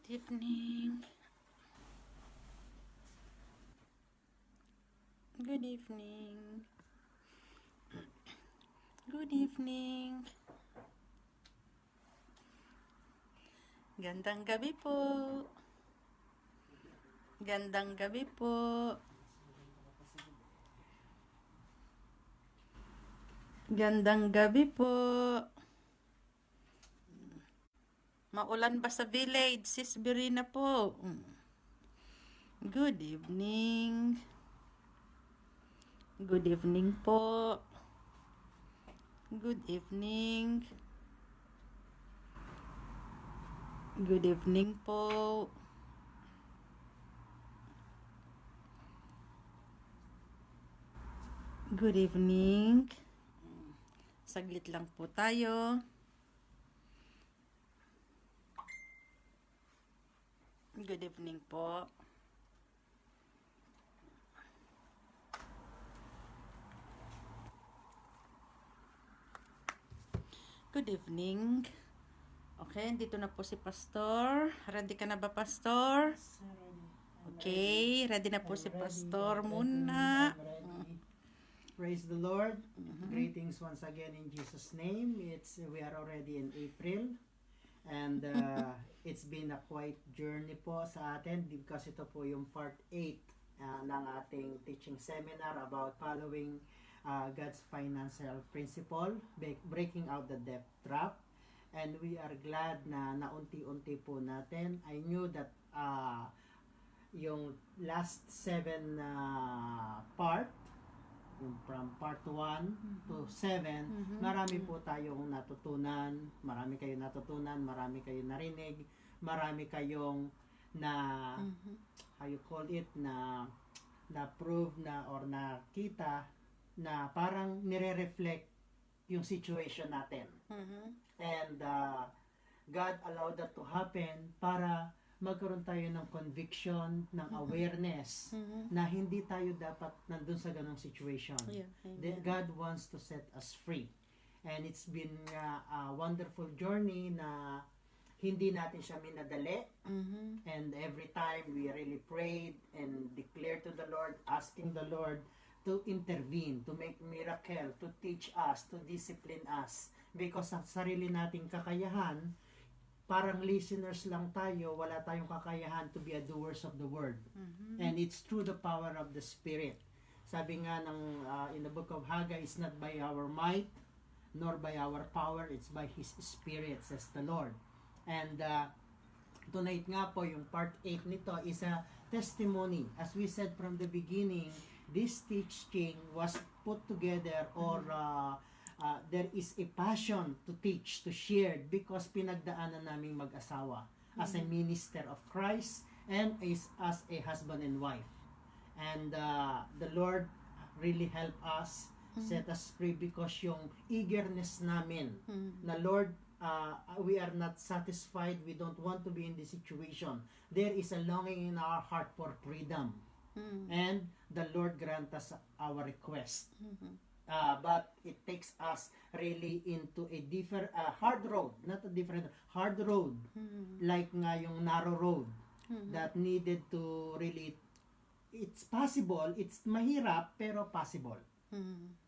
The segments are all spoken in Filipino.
Evening. Good evening. Good evening. Gandang gabi po. Gandang gabi po. Gandang gabi po. Maulan ba sa village? Sis Berina po. Good evening. Good evening po. Good evening. Good evening po. Good evening. Saglit lang po tayo. Good evening po. Good evening. Okay, dito na po si Pastor. Ready ka na ba, Pastor? Okay, ready na po si Pastor muna. Praise the Lord. Greetings once again in Jesus' name. We are already in April. And it's been a quite journey po sa atin because ito po yung part 8 ng ating teaching seminar about following God's financial principle, breaking out the debt trap. And we are glad na naunti-unti po natin. I knew that yung last 7 part, from part 1 to 7, marami po tayong natutunan, marami kayong natutunan, marami kayong narinig, marami kayong how you call it, na prove na or nakita na parang nire-reflect yung situation natin. And God allowed that to happen para magkaroon tayo ng conviction, ng awareness na hindi tayo dapat nandun sa ganong situation. God wants to set us free. And it's been a wonderful journey na hindi natin siya minadali. And every time we really prayed and declared to the Lord, asking the Lord to intervene, to make miracle, to teach us, to discipline us. Because sa sarili nating kakayahan, parang listeners lang tayo, wala tayong kakayahan to be a doers of the word. And it's through the power of the Spirit. Sabi nga ng in the book of Haggai, it's not by our might, nor by our power, it's by His Spirit, says the Lord. And tonight nga po, yung part 8 nito is a testimony. As we said from the beginning, this teaching was put together or there is a passion to teach, to share, because pinagdaanan naming mag-asawa as a minister of Christ and as a husband and wife. And the Lord really helped us, set us free, because yung eagerness namin na Lord, we are not satisfied, we don't want to be in this situation. There is a longing in our heart for freedom. And the Lord grant us our request. But it takes us really into a different hard road, not a different hard road, like nga yung narrow road that needed to really, it's possible, it's mahirap pero possible.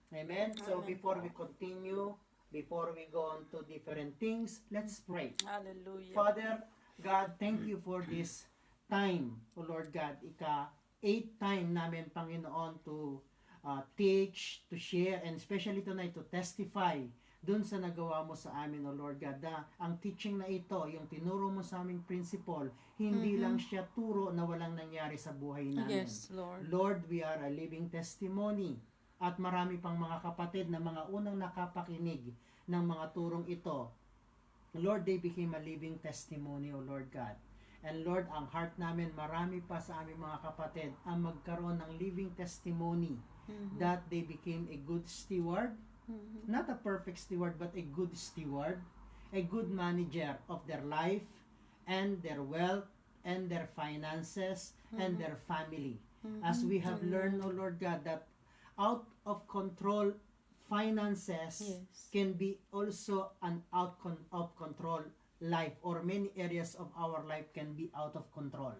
Amen. So before we continue, before we go on to different things, let's pray. Hallelujah. Father God, thank you for this time, O Lord God, ika-8th time namin, Panginoon, to teach, to share, and especially tonight to testify dun sa nagawa mo sa amin, O Lord God, na ang teaching na ito, yung tinuro mo sa aming principle, hindi lang siya turo na walang nangyari sa buhay namin. Yes, Lord. Lord, we are a living testimony, at marami pang mga kapatid na mga unang nakapakinig ng mga turong ito. Lord, they became a living testimony, O Lord God. And Lord, ang heart namin, marami pa sa aming mga kapatid ang magkaroon ng living testimony that they became a good steward, not a perfect steward, but a good steward, a good manager of their life and their wealth and their finances and their family. As we have learned, O Lord God, that out of control finances can be also an out of control life or many areas of our life can be out of control.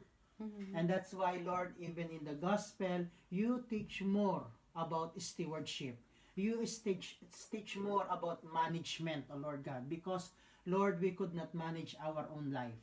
And that's why, Lord, even in the gospel, you teach more about stewardship. You teach more about management, O Lord God, because, Lord, we could not manage our own life.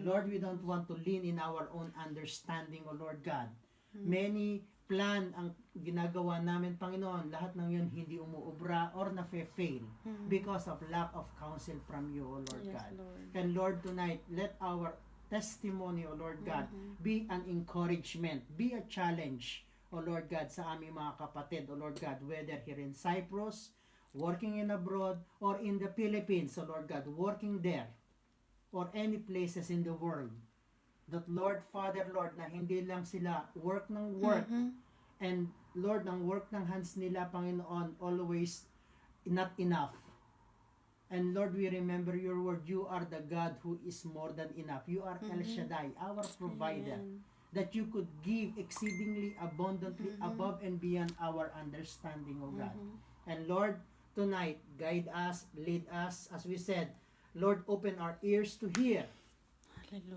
Lord, we don't want to lean in our own understanding, O Lord God. Many plan ang ginagawa namin, Panginoon, lahat ng yun hindi umuubra or na-fail because of lack of counsel from you, O Lord Yes, God. Lord. And Lord, tonight, let our testimony, O Lord God, be an encouragement, be a challenge, O Lord God, sa aming mga kapatid, O Lord God, whether here in Cyprus, working in abroad, or in the Philippines, O Lord God, working there, or any places in the world. That Lord, Father, Lord, na hindi lang sila work ng work, and Lord, ng work ng hands nila, Panginoon, always not enough. And Lord, we remember your word. You are the God who is more than enough. You are El Shaddai, our provider. Amen. That you could give exceedingly abundantly above and beyond our understanding, O God. And Lord, tonight, guide us, lead us, as we said, Lord, open our ears to hear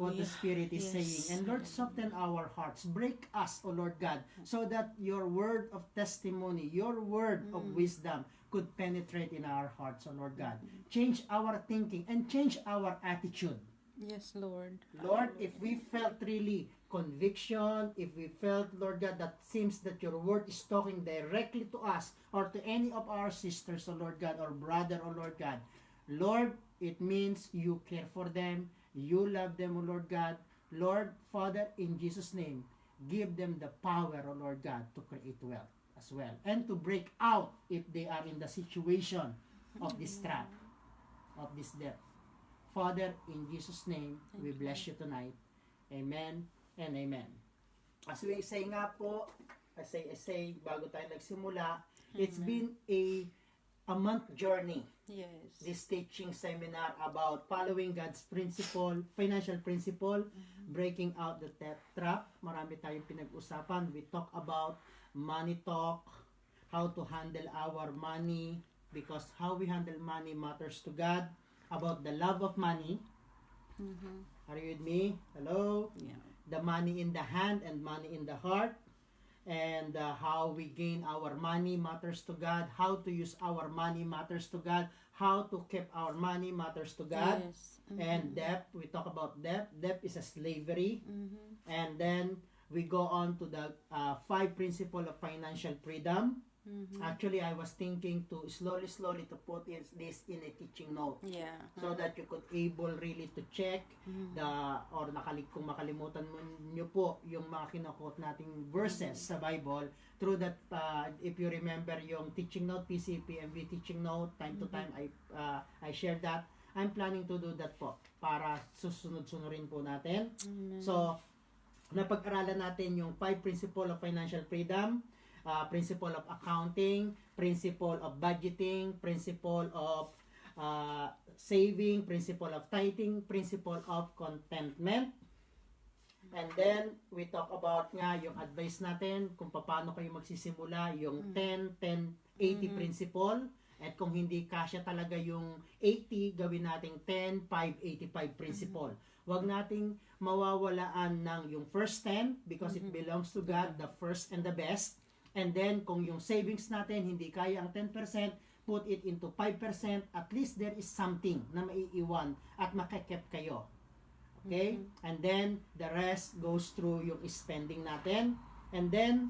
what the Hallelujah. Spirit is Yes. saying. And Lord, soften our hearts. Break us, O Lord God, so that your word of testimony, your word of wisdom could penetrate in our hearts, O Lord God. Change our thinking and change our attitude. Yes, Lord. Lord, if we felt really conviction, if we felt, Lord God, that seems that your word is talking directly to us or to any of our sisters, O Lord God, or brother, O Lord God, Lord, it means you care for them, you love them, O Lord God. Lord, Father, in Jesus' name, give them the power, O Lord God, to create wealth as well. And to break out if they are in the situation of this trap, of this death. Father, in Jesus' name, we bless you tonight. Amen and amen. As we say nga po, as I say, bago tayo nagsimula, it's been a month journey. Yes. This teaching seminar about following God's principle, financial principle, breaking out the debt trap. Marami tayong pinag-usapan. We talk about money talk, how to handle our money, because how we handle money matters to God. About the love of money. Are you with me? Hello? Yeah. The money in the hand and money in the heart. And how we gain our money matters to God. How to use our money matters to God. How to keep our money matters to God. Yes. And debt, we talk about debt. Debt is a slavery. And then we go on to the 5 principles of financial freedom. Actually, I was thinking to slowly to put this in a teaching note. Yeah. So that you could able really to check kung makalimutan mo nyo po yung mga kinukot nating verses sa Bible, through that if you remember yung teaching note, PCPMV teaching note, time to time I share that. I'm planning to do that po para susunod-sunurin po natin. So napag-aralan natin yung 5 principle of financial freedom, principle of accounting, principle of budgeting, principle of saving, principle of tithing, principle of contentment. And then, we talk about nga yung advice natin kung paano kayo magsisimula, yung 10-10-80 principle. At kung hindi kasya talaga yung 80, gawin nating 10-5-85 principle. Huwag nating mawawalaan ng yung first 10 because it belongs to God, the first and the best. And then, kung yung savings natin hindi kaya ang 10%, put it into 5%. At least there is something na maiiwan at makakep kayo. Okay? And then, the rest goes through yung spending natin. And then,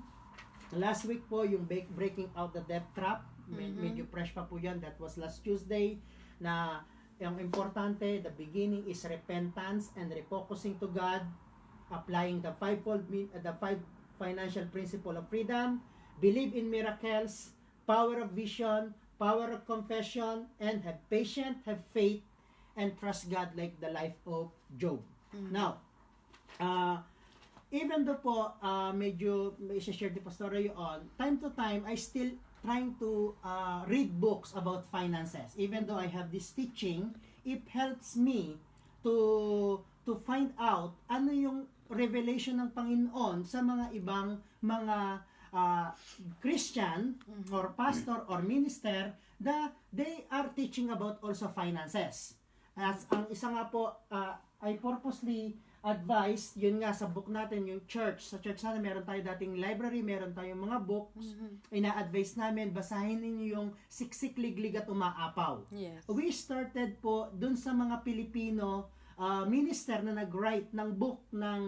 last week po, yung breaking out the debt trap. Medyo fresh pa po yan. That was last Tuesday. Na, yung importante, the beginning is repentance and refocusing to God. Applying the 5 financial principle of freedom, believe in miracles, power of vision, power of confession, and have patience, have faith, and trust God like the life of Job. Now, even though po, medyo may share di Pastor Ray on, time to time, I still trying to read books about finances. Even though I have this teaching, it helps me to find out ano yung revelation ng Panginoon sa mga ibang mga Christian or pastor or minister that they are teaching about also finances. As ang isa nga po, I purposely advise, yun nga sa book natin, yung church. Sa church natin, meron tayo dating library, meron tayong mga books. Ina-advise namin, basahin ninyo yung Siksik, Liglig at Umaapaw. Yes. We started po dun sa mga Pilipino minister na nag-write ng book ng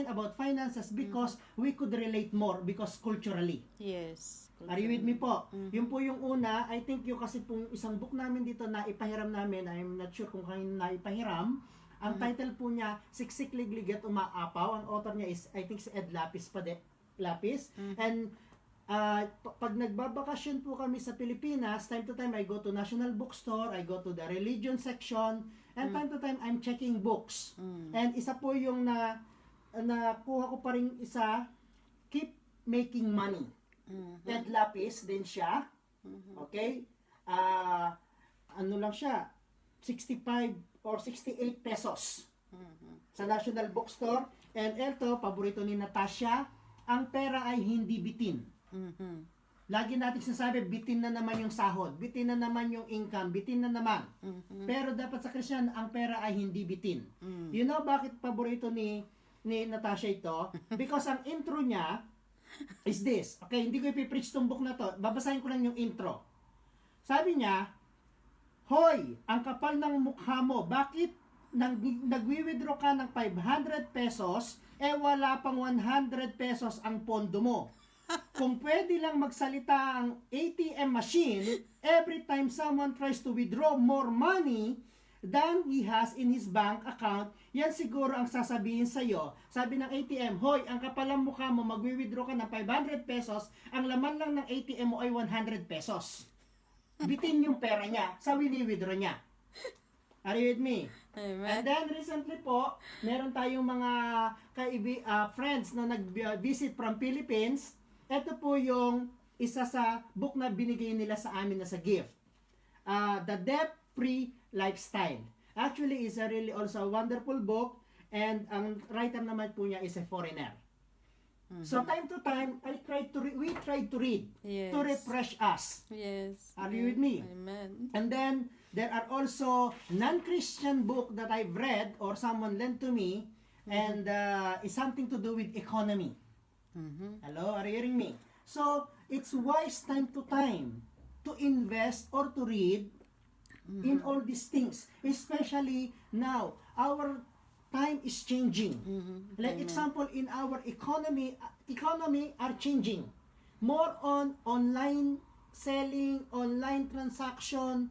about finances because we could relate more because culturally. Yes. Are you with me po? Yun po yung una. I think yung kasi pong isang book namin dito na ipahiram namin, I'm not sure kung kanino na ipahiram. Ang title po niya, Siksik, Liglig at Umaapaw. Ang author niya is, I think si Ed Lapis. And pag nagbabakasyon po kami sa Pilipinas, time to time I go to National Bookstore, I go to the religion section, and time to time I'm checking books. And isa po yung nakuha ko pa rin isa, Keep Making Money. Ed Lapis din siya. Okay? Ano lang siya? 65 or 68 pesos. Sa National Bookstore. And eto, paborito ni Natasha, ang pera ay hindi bitin. Lagi natin sinasabi, bitin na naman yung sahod, bitin na naman yung income, bitin na naman. Pero dapat sa Christian, ang pera ay hindi bitin. You know bakit paborito ni Natasha ito? Because ang intro niya is this. Okay, hindi ko ipipreach tong book na to. Babasahin ko lang yung intro. Sabi niya, Hoy, ang kapal ng mukha mo, bakit nagwi-withdraw ka ng 500 pesos, wala pang 100 pesos ang pondo mo? Kung pwede lang magsalita ang ATM machine, every time someone tries to withdraw more money than he has in his bank account, yan siguro ang sasabihin sa'yo. Sabi ng ATM, Hoy, ang kapalang mukha mo, magwi-withdraw ka ng 500 pesos, ang laman lang ng ATM mo ay 100 pesos. Bitin yung pera niya sa wini-withdraw niya. Are you with me? Amen. And then recently po, meron tayong mga friends na nag-visit from Philippines. Ito po yung isa sa book na binigay nila sa amin na sa gift. The Debt-Free Lifestyle. Actually, is a really also a wonderful book, and ang writer naman po niya is a foreigner. So time to time, we try to read Yes. to refresh us. Yes. Are you with me? Amen. And then there are also non-Christian book that I've read or someone lent to me, and it's something to do with economy. Hello, are you hearing me? So it's wise time to time to invest or to read in all these things, especially now our time is changing. Like example, in our economy are changing more on online selling, online transaction.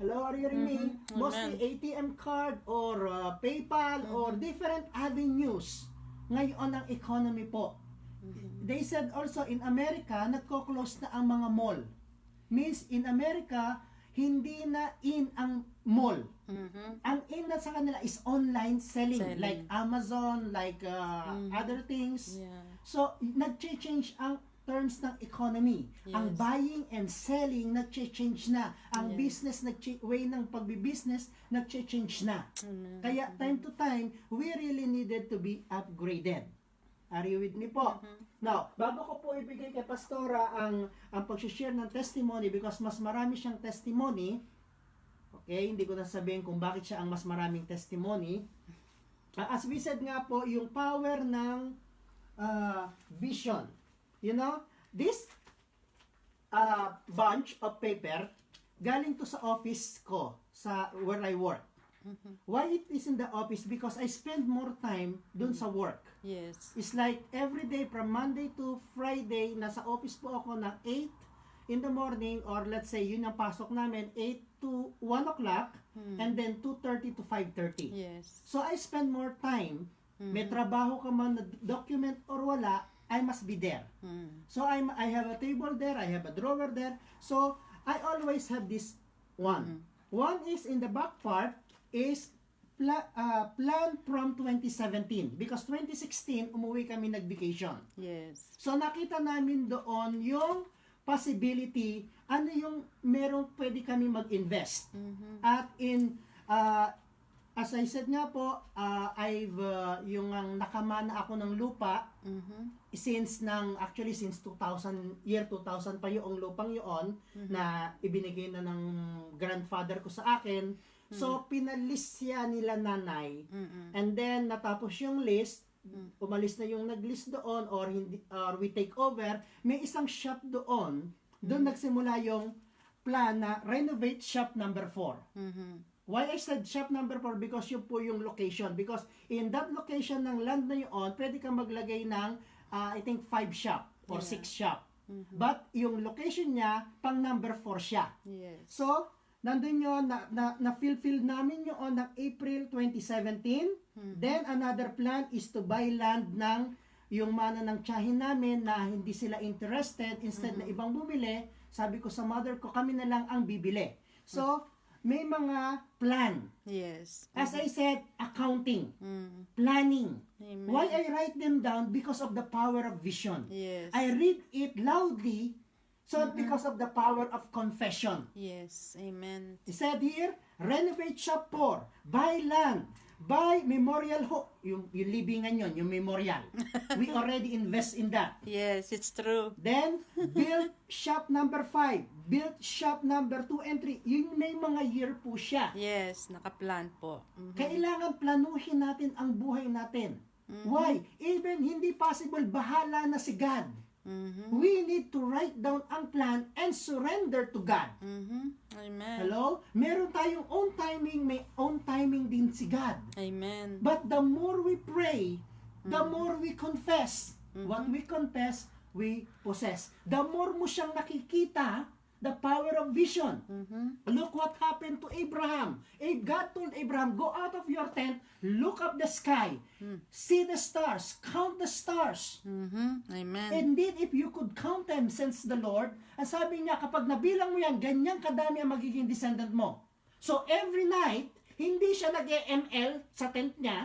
Hello, are you hearing me? Mostly ATM card or PayPal or different avenues ngayon ang economy po. They said also in America, nagko-close na ang mga mall. Means in America, hindi na in ang mall. Ang in na sa kanila is online selling. Like Amazon, like other things. Yeah. So, nag-change ang terms ng economy. Yes. Ang buying and selling, nag-change na. Ang business, way ng pagbi-business, nag-change na. Kaya, time to time, we really needed to be upgraded. Are you with me po? Now, bago ko po ibigay kay Pastora ang pag-share ng testimony, because mas marami siyang testimony, okay, hindi ko na sabihin kung bakit siya ang mas maraming testimony. As we said nga po, yung power ng vision. You know, this bunch of paper, galing to sa office ko, sa where I work. Why it is in the office? Because I spend more time dun sa work. Yes. It's like every day from Monday to Friday, nasa office po ako ng 8 in the morning, or let's say yun ang pasok namin, 8 to 1 o'clock, and then 2:30 to 5:30. Yes. So I spend more time. May trabaho ka man na document or wala, I must be there. So I have a table there, I have a drawer there. So I always have this one. One is in the back part is plan from 2017, because 2016 umuwi kami nag-vacation. Yes. So nakita namin doon yung possibility, ano yung merong pwede kami mag-invest. At in as I said nga po, yung nakamana ako ng lupa since since 2000 pa yung lupang yun na ibinigay na ng grandfather ko sa akin. So, pinalist siya nila nanay. Mm-mm. And then, natapos yung list, umalis na yung nag-list doon or we take over, may isang shop doon. Doon nagsimula yung plan na renovate shop number 4. Mhm. Why I said shop number 4? Because yun po yung location. Because in that location ng land na yun, pwede kang maglagay ng, I think, 5 shop or 6 shop. But yung location niya, pang number 4 siya. Yes. So, nandun yun, na-fulfill namin yun ng April 2017. Then, another plan is to buy land ng yung mana ng tiyahin namin na hindi sila interested. Instead na ibang bumili, sabi ko sa mother ko, kami na lang ang bibili. So, may mga plan. Yes. As I said, accounting, Mm. planning. Amen. Why I write them down? Because of the power of vision. Yes. I read it loudly, so because of the power of confession. Yes. Amen. He said here, renovate shop 4, buy land, buy memorial home. Yung libingan yun, yung memorial. We already invest in that. Yes, it's true. Then, build shop number 5, build shop number 2 and 3. Yun may mga year po siya. Yes, nakaplan po. Mhm. Kailangan planuhin natin ang buhay natin. Why? Even hindi possible, bahala na si God. Mhm. We need to write down ang plan and surrender to God. Mhm. Amen. Hello? Meron tayong own timing, may own timing din si God. Amen. But the more we pray, the more we confess. What we confess, we possess. The more mo siyang nakikita, the power of vision. Look what happened to Abraham. God told Abraham, go out of your tent, look up the sky, see the stars, count the stars. Mhm. Amen. Indeed, if you could count them, since the Lord, ang sabi niya, kapag nabilang mo yan, ganyan kadami ang magiging descendant mo. So, every night, hindi siya nag-ML sa tent niya,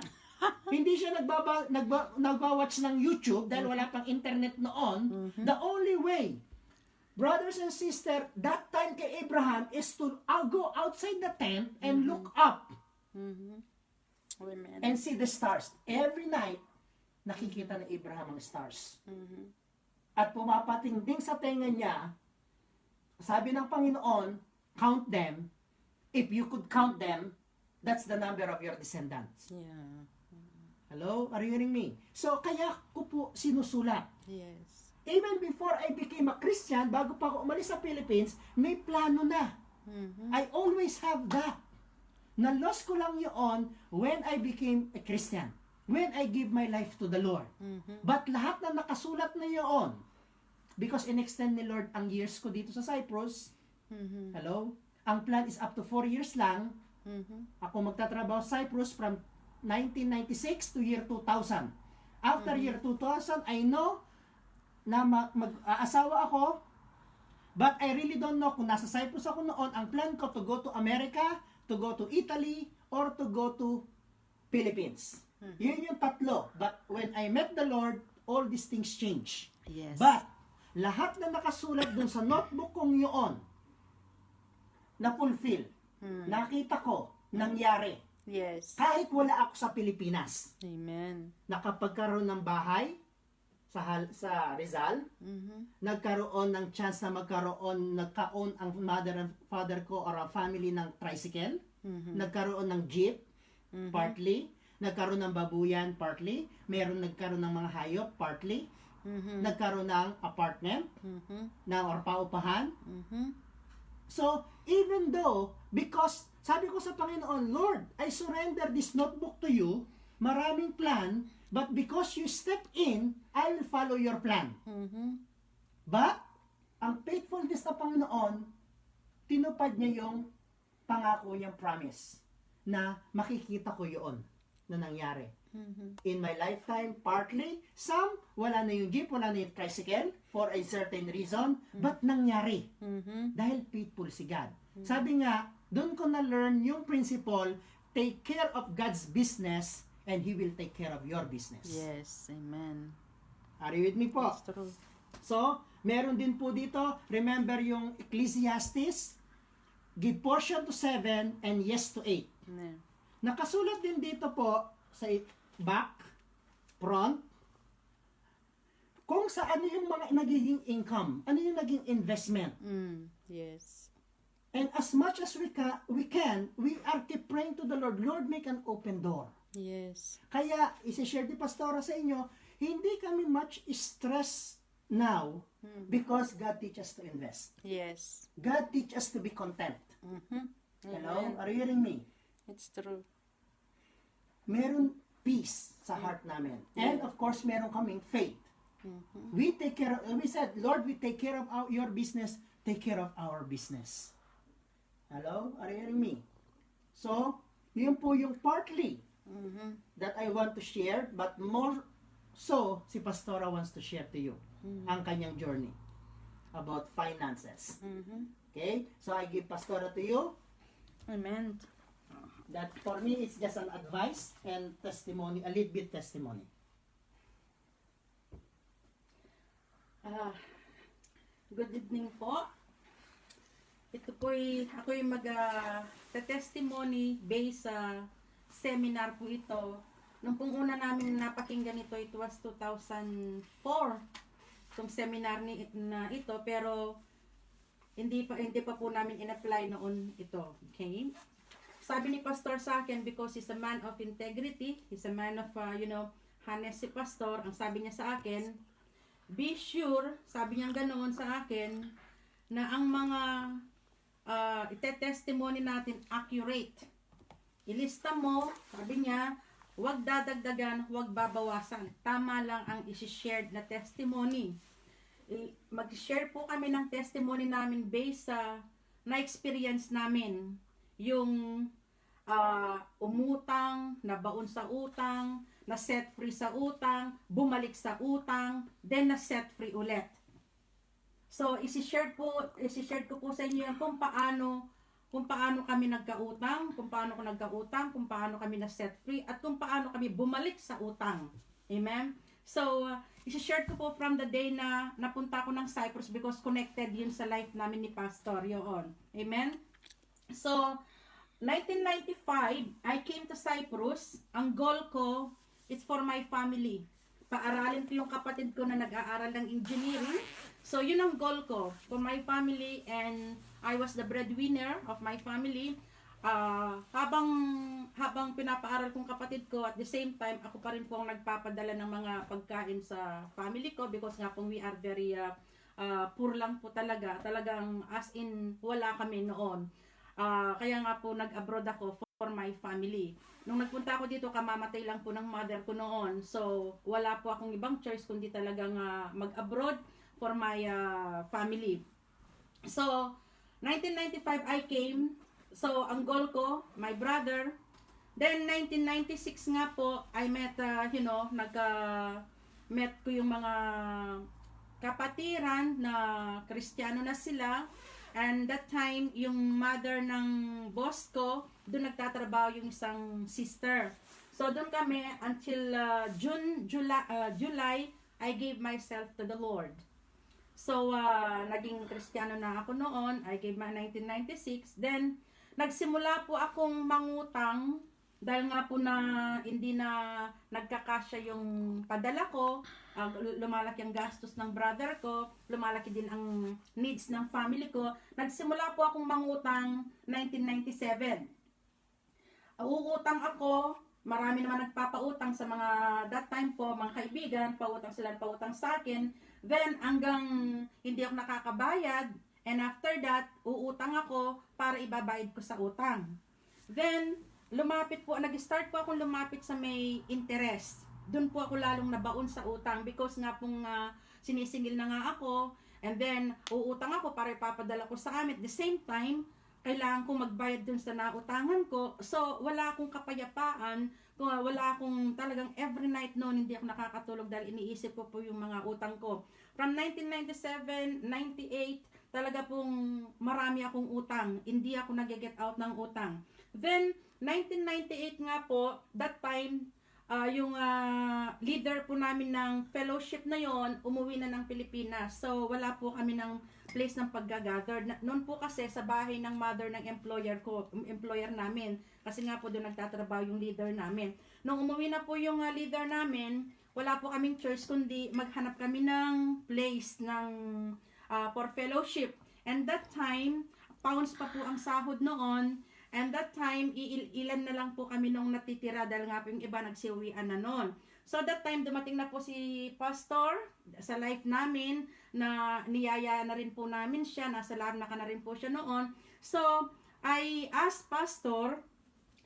hindi siya nagba-watch ng YouTube dahil wala pang internet noon. The only way, brothers and sisters, that time kay Abraham is to go outside the tent and look up Mhm. Amen. and see the stars. Every night, nakikita ni Abraham ang stars. Mhm. At pumapatingting sa tenga niya, sabi ng Panginoon, count them. If you could count them, that's the number of your descendants. Yeah. Hello? Are you hearing me? So, kaya ko po sinusulat. Yes. Even before I became a Christian, bago pa ako umalis sa Philippines, may plano na. Mhm. I always have that. Na-lost ko lang yun when I became a Christian. When I give my life to the Lord. But lahat na nakasulat na yun, because in-extend ni Lord ang years ko dito sa Cyprus, Mhm. hello? Ang plan is up to 4 years lang. Mhm. Ako magtatrabaho sa Cyprus from 1996 to year 2000. After year 2000, I know na mag-aasawa ako, but I really don't know kung nasa Cyprus ako noon, ang plan ko to go to America, to go to Italy, or to go to Philippines. Yun yung tatlo. But when I met the Lord, all these things change. Yes. But, lahat na nakasulat dun sa notebook kong yun, na-fulfill. Nakita ko, nangyari. Yes. Kahit wala ako sa Pilipinas, Amen. nakapagkaroon ng bahay sa Rizal, Mhm. nagkaroon ng chance na nagkaon ang mother and father ko or ang family ng tricycle, nagkaroon ng jeep, partly, nagkaroon ng babuyan, partly, nagkaroon ng mga hayop, partly, nagkaroon ng apartment, or paupahan. Mhm. So, even though, because, sabi ko sa Panginoon, Lord, I surrender this notebook to you, maraming plan, but because you step in, I will follow your plan. Mhm. But, ang faithfulness ng Panginoon, tinupad niya yung pangako niyang promise na makikita ko yun na nangyari. In my lifetime, partly, some, wala na yung jeep, wala na yung tricycle, for a certain reason, but nangyari. Mhm. Dahil faithful si God. Sabi nga, doon ko na-learn yung principle, take care of God's business, and He will take care of your business. Yes. Amen. Are you with me po? It's true. So, meron din po dito, remember yung Ecclesiastes, give portion to 7 and yes to 8. Amen. Nakasulat din dito po sa back, front, kung sa ano yung mga nagiging income, ano yung naging investment. Yes. And as much as we are keep praying to the Lord, Lord, make an open door. Yes. Kaya, isi-share ni Pastora sa inyo, hindi kami much stress now because God teach us to invest. Yes. God teach us to be content. Hello? Amen. Are you hearing me? It's true. Meron peace sa heart namin. And of course, meron kaming faith. We take care of, we said, Lord, we take care of your business, take care of our business. Hello? Are you hearing me? So, yun po yung partly that I want to share, but more so, si Pastora wants to share to you ang kanyang journey about finances. Okay? So, I give Pastora to you. Amen. That for me, it's just an advice and testimony, a little bit testimony. Good evening po. Ito po'y, ako'y mag-testimony based sa seminar po ito. Nung pong una namin napakinggan ito, it was 2004. Itong seminar na ito, pero hindi pa po namin in-apply noon ito. Okay? Sabi ni Pastor sa akin, because he's a man of integrity, he's a man of, honest si Pastor, ang sabi niya sa akin, be sure, sabi niya ganoon sa akin, na ang mga ite-testimony natin accurate. Ilista mo, sabi niya, huwag dadagdagan, huwag babawasan. Tama lang ang isi-shared na testimony. Mag-share po kami ng testimony namin based sa na-experience namin. Yung umutang, nabaon sa utang, na-set free sa utang, bumalik sa utang, then na-set free ulit. So, isi-share ko po sa inyo yan kung paano kami nagkautang, kung paano kami na-set free, at kung paano kami bumalik sa utang. Amen? So, isi-share ko po from the day na napunta ko ng Cyprus because connected yun sa life namin ni Pastor yun. Amen? So, 1995, I came to Cyprus. Ang goal ko, it's for my family. Paaralin ko yung kapatid ko na nag-aaral ng engineering. So, yun ang goal ko for my family, and I was the breadwinner of my family. Habang pinapaaral kong kapatid ko, at the same time, ako pa rin po ang nagpapadala ng mga pagkain sa family ko because nga po we are very poor lang po talaga. Talagang as in, wala kami noon. Kaya nga po nag-abroad ako for my family. Nung nagpunta ako dito, kamamatay lang po ng mother ko noon. So, wala po akong ibang choice kundi talagang mag-abroad for my family. So, 1995 I came. So, ang goal ko, my brother. Then, 1996 nga po, I met, met ko yung mga kapatiran na Kristiyano na sila. And that time, yung mother ng boss ko, doon nagtatrabaho yung isang sister. So, doon kami until July, I gave myself to the Lord. So, naging Kristiyano na ako noon. I gave my 1996. Then, nagsimula po akong mangutang dahil nga po na hindi na nagkakasya yung padala ko. Lumalaki ang gastos ng brother ko, lumalaki din ang needs ng family ko. Nagsimula po akong mangutang 1997. Uutang ako, marami naman nagpapautang sa mga that time po, mga kaibigan, pautang sa akin. Then hanggang hindi ako nakakabayad, and after that, uutang ako para ibabayad ko sa utang. Then nag-start po akong lumapit sa may interest. Doon po ako lalong nabaon sa utang because nga pong sinisingil na nga ako, and then uutang ako para ipapadala ko sa amin. At the same time, kailangan kong magbayad dun sa nautangan ko. So, wala akong kapayapaan, wala akong talagang every night noon hindi ako nakakatulog dahil iniisip ko po yung mga utang ko. From 1997, 98, talaga pong marami akong utang. Hindi ako nag-get out ng utang. Then, 1998 nga po, that time, yung leader po namin ng fellowship na yon umuwi na ng Pilipinas. So, wala po kami ng place ng pag-gather. Noon po kasi sa bahay ng mother ng employer namin. Kasi nga po doon nagtatrabaho yung leader namin. Nung umuwi na po yung leader namin, wala po kaming choice kundi maghanap kami ng place for fellowship. And that time, pounds pa po ang sahod noon. And that time, ilan na lang po kami nung natitira dahil nga po yung iba nagsiuwian na noon. So that time, dumating na po si Pastor sa life namin na niyaya na rin po namin siya. Nasa Larnaca na rin po siya noon. So, I asked Pastor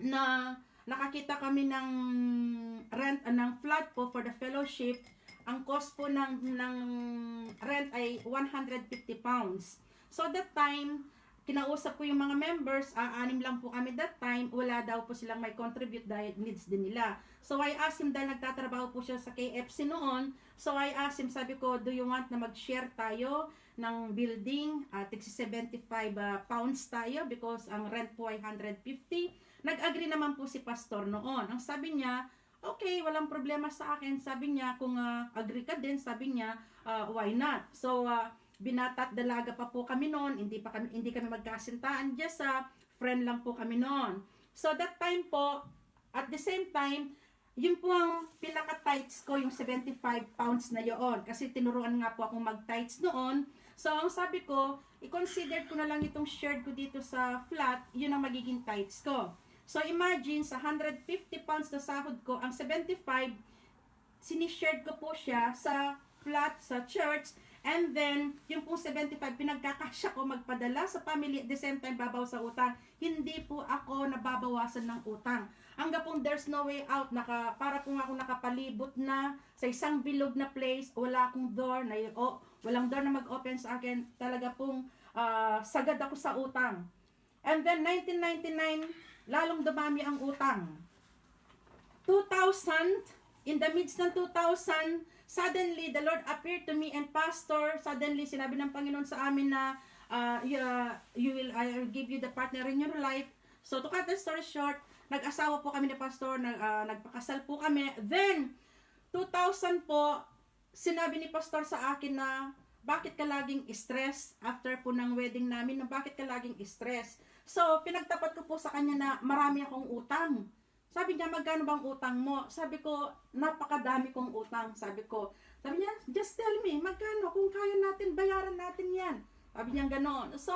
na nakakita kami ng rent, ng flat po for the fellowship. Ang cost po ng rent ay 150 pounds. So that time, kinausap ko yung mga members, 6 lang po kami that time, wala daw po silang may contribute dahil needs din nila. So I asked him, dahil nagtatrabaho po siya sa KFC noon, so I asked him, sabi ko, do you want na mag-share tayo ng building, 75 pounds tayo because ang rent po ay 150. Nag-agree naman po si Pastor noon. Ang sabi niya, okay, walang problema sa akin. Sabi niya, kung agree ka din, sabi niya, why not? So, binata at dalaga pa po kami noon, hindi kami magkasintaan, just friend lang po kami noon. So that time po, at the same time, yun po ang pinaka-tights ko, yung 75 pounds na yoon, kasi tinuruan nga po akong mag-tights noon. So ang sabi ko, i-consider ko na lang itong shared ko dito sa flat, yun ang magiging tights ko. So imagine, sa 150 pounds na sahod ko, ang 75, sinishared ko po siya sa flat, sa church. And then, yung pong 75, pinagkakasya ko magpadala sa family, at the same time, babaw sa utang. Hindi po ako nababawasan ng utang. Hanggang pong there's no way out, para po ako nakapalibot na sa isang bilog na place, wala akong door, walang door na mag-open sa akin, talaga pong sagad ako sa utang. And then, 1999, lalong dumami ang utang. 2000, in the midst ng 2000, suddenly, the Lord appeared to me and Pastor, suddenly, sinabi ng Panginoon sa amin na, I will give you the partner in your life. So, to cut the story short, nag-asawa po kami ni Pastor, nagpakasal po kami. Then, 2000 po, sinabi ni Pastor sa akin na, bakit ka laging stress after po ng wedding namin, na bakit ka laging stress? So, pinagtapat ko po sa kanya na marami akong utang. Sabi niya, magkano bang utang mo? Sabi ko, napakadami kong utang. Sabi niya, just tell me, magkano? Kung kaya natin, bayaran natin yan. Sabi niya gano'n. So,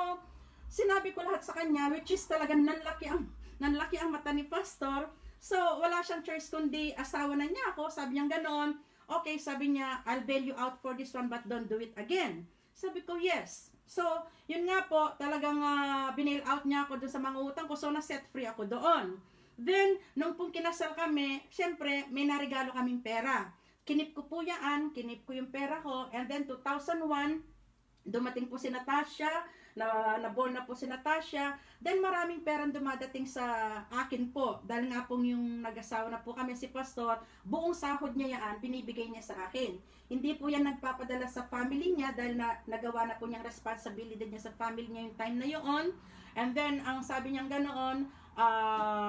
sinabi ko lahat sa kanya, which is talagang nanlaki ang mata ni Pastor. So, wala siyang choice kundi asawa na niya ako. Sabi niya gano'n. Okay, sabi niya, I'll bail you out for this one, but don't do it again. Sabi ko, yes. So, yun nga po, talagang binail out niya ako doon sa mga utang ko. So, na-set free ako doon. Then, nung pong kinasal kami, syempre, may narigalo kaming pera. Kinip ko po yan, kinip ko yung pera ko, and then 2001, dumating po si Natasha, na-born na po si Natasha, then maraming perang dumadating sa akin po, dahil nga pong yung nag-asawa na po kami si Pastor, buong sahod niya yan, binibigay niya sa akin. Hindi po yan nagpapadala sa family niya, dahil nagawa na po niyang responsibility niya sa family niya yung time na yun, and then, ang sabi niyang ganoon,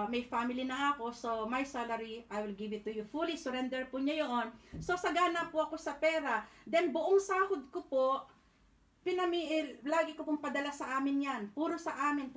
may family na ako, so my salary, I will give it to you fully. Surrender po niya yun. So, sagana po ako sa pera. Then, buong sahod ko po, lagi ko pong padala sa amin yan. Puro sa amin.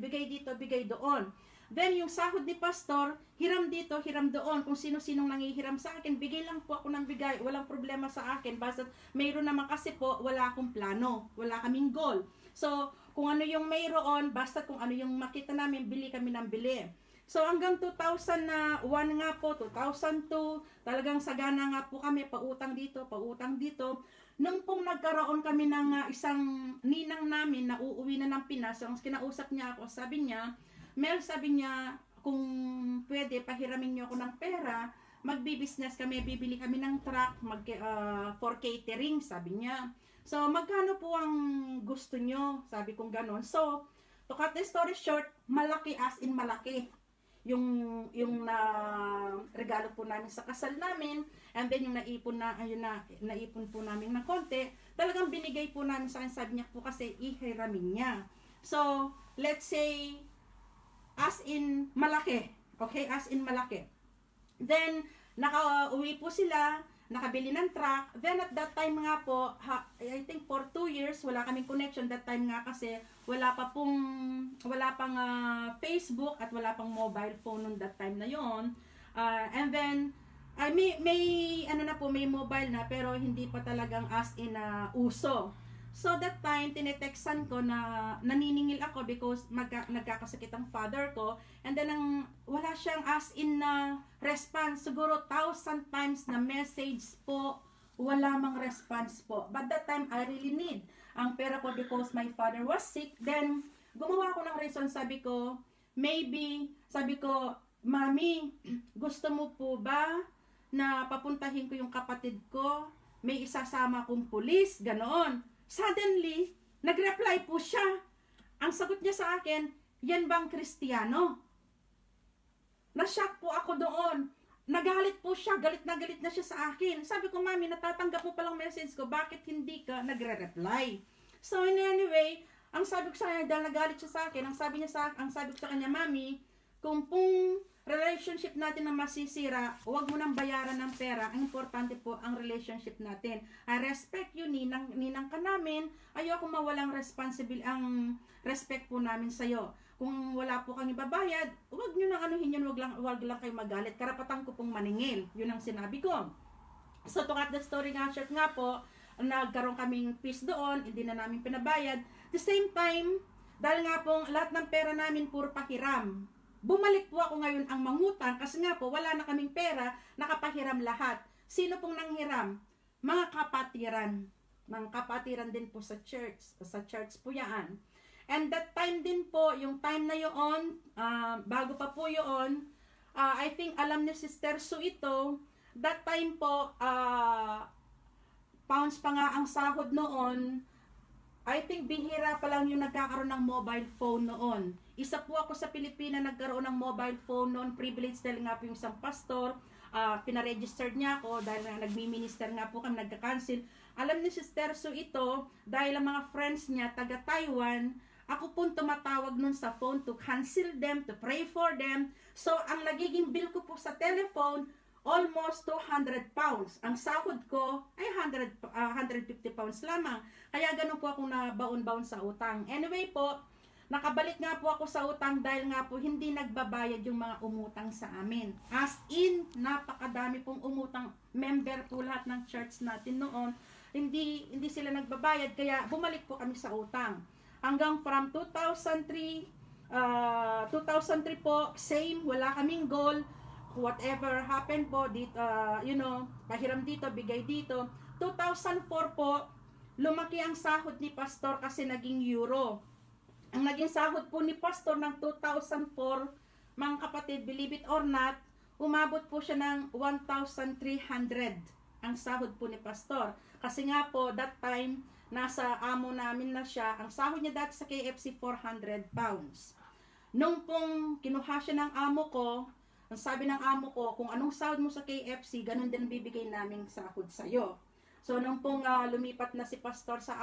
Bigay dito, bigay doon. Then, yung sahod ni Pastor, hiram dito, hiram doon. Kung sino-sinong nangihiram sa akin, bigay lang po ako ng bigay. Walang problema sa akin. Basta mayroon naman kasi po, wala akong plano. Wala kaming goal. So, kung ano yung mayroon, basta kung ano yung makita namin, bili kami ng bili. So, hanggang 2001 nga po, 2002, talagang sagana nga po kami, pautang dito, pautang dito. Nung pong nagkaroon kami ng isang ninang namin na uuwi na ng Pinas, so, kinausap niya ako, sabi niya, Mel, sabi niya, kung pwede, pahiramin niyo ako ng pera, magbi-business kami, bibili kami ng truck, for catering, sabi niya. So, magkano po ang gusto nyo? Sabi kong ganon. So, to cut the story short, malaki as in malaki. Yung regalo po namin sa kasal namin, and then yung naipon po namin ng konti, talagang binigay po namin sa akin, sabi niya po kasi ihiramin niya. So, let's say, as in malaki. Okay, as in malaki. Then, nakauwi po sila, nakabili ng truck. Then at that time nga po, I think for 2 years, wala kaming connection that time nga kasi wala pang Facebook at wala pang mobile phone noon that time na yon. And then, may mobile na pero hindi pa talagang as in uso. So that time, tinetextan ko na naniningil ako because nagkakasakit ang father ko. And then, wala siyang as in na response. Siguro 1,000 times na message po, wala mang response po. But that time, I really need ang pera ko because my father was sick. Then, gumawa ko ng reason. Sabi ko, Mami, gusto mo po ba na papuntahin ko yung kapatid ko? May isasama kong pulis, ganoon. Suddenly, nag-reply po siya. Ang sagot niya sa akin, yan bang Kristiyano? Na-shock po ako doon. Nagalit po siya, galit na siya sa akin. Sabi ko, Mami, natatanggap mo palang message ko, bakit hindi ka nagre-reply? So, in anyway, ang sabi ko sa kanya, dahil nagalit siya sa akin, ang sabi ko sa kanya, Mami, kung relationship natin na masisira, huwag mo nang bayaran ng pera. Ang importante po ang relationship natin. I respect you, ninang ka namin. Ayoko mawalang ang respect po namin sa'yo. Kung wala po kang ibabayad, huwag nyo nang anuhin yun, huwag lang kayo magalit. Karapatan ko pong maningil. Yun ang sinabi ko. So, to cut the story nga, short nga po, nagkaroon kaming peace doon, hindi na namin pinabayad. The same time, dahil nga pong lahat ng pera namin puro pahiram. Bumalik po ako ngayon ang mangutang kasi nga po wala na kaming pera, nakapahiram lahat. Sino pong nanghiram? Mga kapatiran. Mga kapatiran din po sa church. Sa church po yan. And that time din po, yung time na yun, bago pa po yun, I think alam ni Sister Sue ito, that time po, pounds pa nga ang sahod noon. I think bihira pa lang yung nagkakaroon ng mobile phone noon. Isa po ako sa Pilipinas nagkaroon ng mobile phone noon, privilege dahil nga po yung isang pastor, pinaregistered niya ako dahil nga nagmi-minister nga po kami, nagka-cancel. Alam ni Sister Sue ito, dahil ang mga friends niya, taga Taiwan, ako po tumatawag nun sa phone to cancel them, to pray for them. So, ang nagiging bill ko po sa telephone, almost 200 pounds. Ang sahod ko ay 150 pounds lamang. Kaya ganun po akong nabaon-baon sa utang. Anyway po, nakabalik nga po ako sa utang dahil nga po hindi nagbabayad yung mga umutang sa amin. As in, napakadami pong umutang. Member po lahat ng church natin noon. Hindi sila nagbabayad, kaya bumalik po kami sa utang. Hanggang from 2003 po, same, wala kaming goal. Whatever happened po, pahiram dito, bigay dito. 2004 po, lumaki ang sahod ni Pastor kasi naging euro. Ang naging sahod po ni Pastor ng 2004, mga kapatid, believe it or not, umabot po siya ng 1,300 ang sahod po ni Pastor. Kasi nga po, that time, nasa amo namin na siya. Ang sahod niya dati sa KFC, 400 pounds. Nung pong kinuha siya ng amo ko, ang sabi ng amo ko, kung anong sahod mo sa KFC, ganun din bibigay naming sahod sa'yo. So, nung pong lumipat na si Pastor sa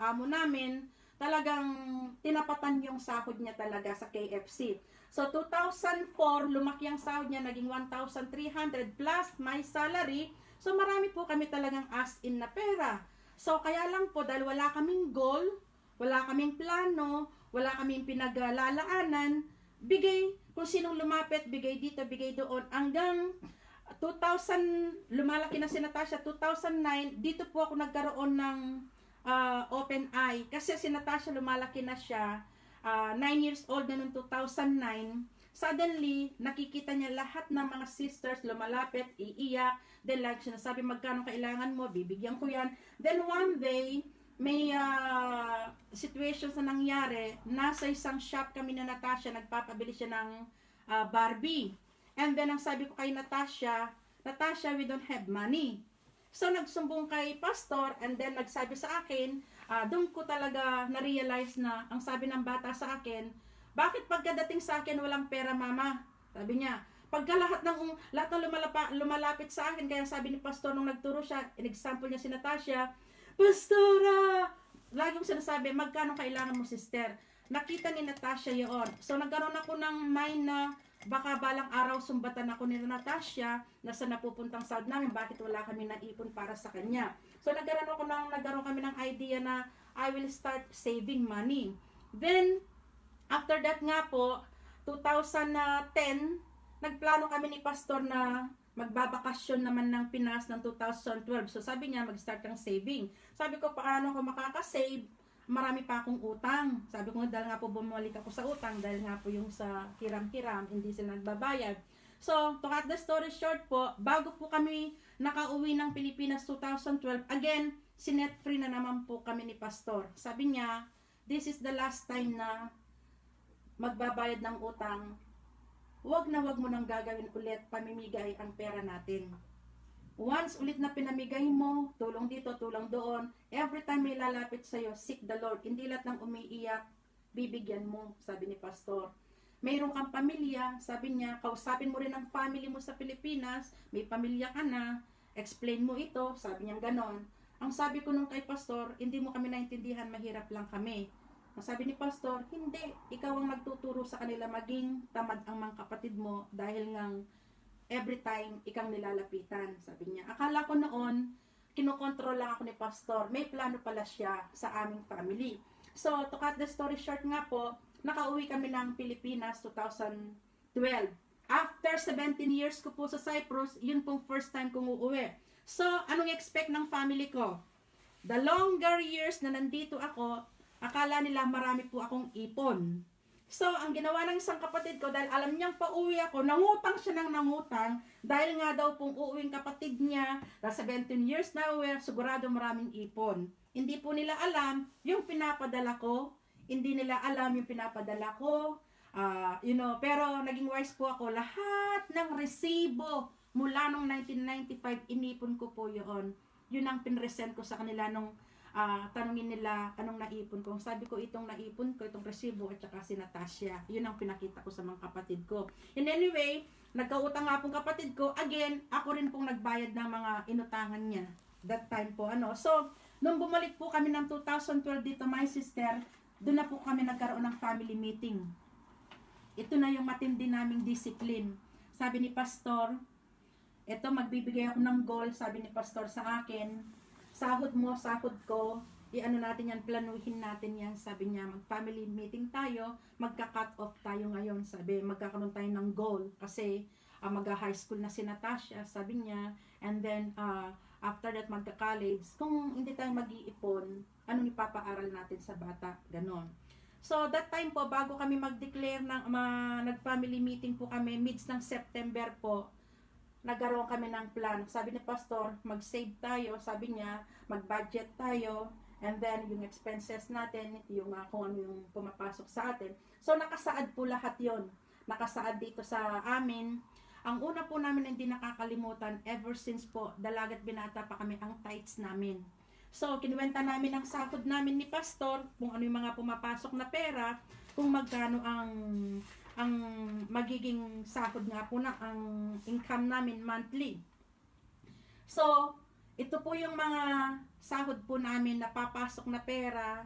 amo namin, talagang tinapatan yung sahod niya talaga sa KFC. So, 2004, lumaki ang sahod niya, naging 1,300 plus my salary. So, marami po kami talagang as-in na pera. So, kaya lang po, dahil wala kaming goal, wala kaming plano, wala kaming pinaglalaanan, bigay, kung sinong lumapit, bigay dito, bigay doon, hanggang 2000, lumalaki na si Natasha, 2009, dito po ako nagkaroon ng open eye, kasi si Natasha lumalaki na siya, 9 years old na noong 2009, suddenly, nakikita niya lahat ng mga sisters lumalapit, iiyak, then like sinasabi, magkano kailangan mo, bibigyan ko yan, then one day, may situations na nangyari, nasa isang shop kami na Natasha, nagpapabili siya ng Barbie. And then, ang sabi ko kay Natasha, we don't have money. So, nagsumbong kay Pastor, and then nagsabi sa akin, doon ko talaga na-realize na, ang sabi ng bata sa akin, bakit pagkadating sa akin walang pera, Mama? Sabi niya, pagka lahat ng lumalapit sa akin, kaya sabi ni Pastor nung nagturo siya, in-example niya si Natasha, Pastora! Laging sinasabi, magkano kailangan mo, sister? Nakita ni Natasha yun. So, nagkaroon ako ng mind na baka balang araw sumbatan ako ni Natasha na sa napupuntang sahod namin, bakit wala kami naipon para sa kanya. So, nagkaroon kami ng idea na I will start saving money. Then, after that nga po, 2010, nagplano kami ni Pastor na magbabakasyon naman ng Pinas ng 2012. So sabi niya, mag-start kang saving. Sabi ko, paano ako makakasave? Marami pa akong utang. Sabi ko, dahil nga po bumalik ako sa utang, dahil nga po yung sa kiram-kiram, hindi sila nagbabayad. So, to cut the story short po, bago po kami nakauwi ng Pilipinas 2012, again, sinet free na naman po kami ni Pastor. Sabi niya, this is the last time na magbabayad ng utang. Wag mo nang gagawin ulit, pamimigay ang pera natin. Once ulit na pinamigay mo, tulong dito, tulong doon, every time may lalapit sa'yo, seek the Lord. Hindi lahat ng umiiyak, bibigyan mo, sabi ni Pastor. Mayroon kang pamilya, sabi niya, kausapin mo rin ang family mo sa Pilipinas, may pamilya ka na, explain mo ito, sabi niya ganon. Ang sabi ko nung kay Pastor, hindi mo kami naintindihan, mahirap lang kami. Ang sabi ni Pastor, hindi, ikaw ang nagtuturo sa kanila maging tamad ang mga kapatid mo dahil ngang every time ikang nilalapitan, sabi niya. Akala ko noon, kinokontrol lang ako ni Pastor. May plano pala siya sa aming family. So, to cut the story short nga po, nakauwi kami ng Pilipinas 2012. After 17 years ko po sa Cyprus, yun pong first time kong uuwi. So, anong expect ng family ko? The longer years na nandito ako, akala nila marami po akong ipon. So, ang ginawa ng isang kapatid ko, dahil alam niyang pauwi ako, nangutang siya ng nangutang, dahil nga daw pong uuwing kapatid niya, na 17 years na uwi, sigurado maraming ipon. Hindi po nila alam yung pinapadala ko, hindi nila alam yung pinapadala ko, pero naging wise po ako, lahat ng resibo mula nung 1995, inipon ko po yun. Yun ang pinresent ko sa kanila nung tanungin nila anong naipon ko. Sabi ko, itong naipon ko, itong resibo at saka si Natasha. Yun ang pinakita ko sa mga kapatid ko. And anyway, nagkautang nga pong kapatid ko. Again, ako rin pong nagbayad ng mga inutangan niya. That time po, So, nung bumalik po kami ng 2012 dito, my sister, doon na po kami nagkaroon ng family meeting. Ito na yung matindi naming discipline. Sabi ni Pastor, ito magbibigay ako ng goal, sabi ni Pastor sa akin, sahod mo, sahod ko, i-ano natin yan, planuhin natin yan. Sabi niya, mag-family meeting tayo, magka-cut off tayo ngayon. Sabi, magkakaroon tayo ng goal. Kasi, mag-high school na si Natasha, sabi niya. And then, after that, magka-college. Kung hindi tayo mag-iipon, anong ipapaaral natin sa bata? Ganon. So, that time po, bago kami mag-declare ng, nag-family meeting po kami, mids ng September po, nagkaroon kami ng plan. Sabi ni Pastor, mag-save tayo. Sabi niya, mag-budget tayo. And then, yung expenses natin, yung kung ano yung pumapasok sa atin. So, nakasaad po lahat yon. Nakasaad dito sa amin. Ang una po namin hindi nakakalimutan, ever since po, dalagat binata pa kami, ang tithes namin. So, kinuwenta namin ang sahod namin ni Pastor, kung ano yung mga pumapasok na pera, kung magkano ang magiging sahod nga po na ang income namin monthly. So, ito po yung mga sahod po namin na papasok na pera,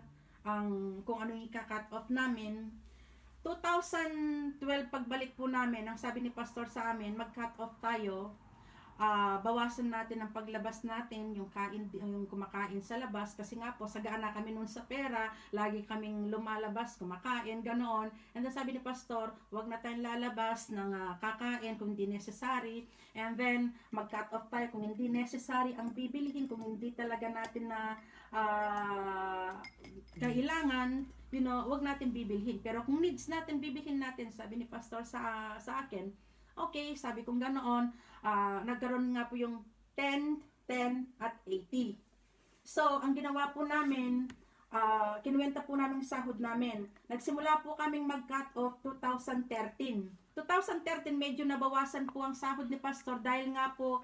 kung ano yung ika-cut off namin. 2012 pagbalik po namin, ang sabi ni Pastor sa amin, mag-cut off tayo. Bawasan natin ang paglabas natin, yung kumakain sa labas, kasi nga po, sagaan na kami nun sa pera, lagi kaming lumalabas, kumakain, ganoon. And then sabi ni Pastor, wag na tayong lalabas ng kakain kung hindi necessary, and then mag-cut off tayo kung hindi necessary ang bibilihin, kung hindi talaga natin na kailangan, wag natin bibilhin. Pero kung needs natin, bibilhin natin, sabi ni Pastor sa akin. Okay, sabi kong ganoon, nagkaroon nga po yung 10, 10, at 80. So, ang ginawa po namin, kinuwenta po namin sahod namin. Nagsimula po kaming mag-cut off 2013. 2013, medyo nabawasan po ang sahod ni Pastor dahil nga po,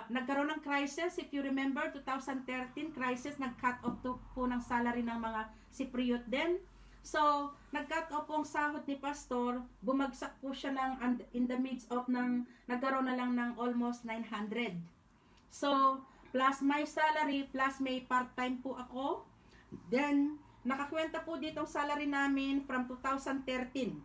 nagkaroon ng crisis. If you remember, 2013 crisis, nag-cut off po ng salary ng mga Cypriot din. So, nag-cut off po ang sahod ni Pastor, bumagsak po siya in the midst of nagkaroon na lang ng almost 900. So, plus my salary, plus may part-time po ako. Then, nakakwenta po dito ang salary namin from 2013.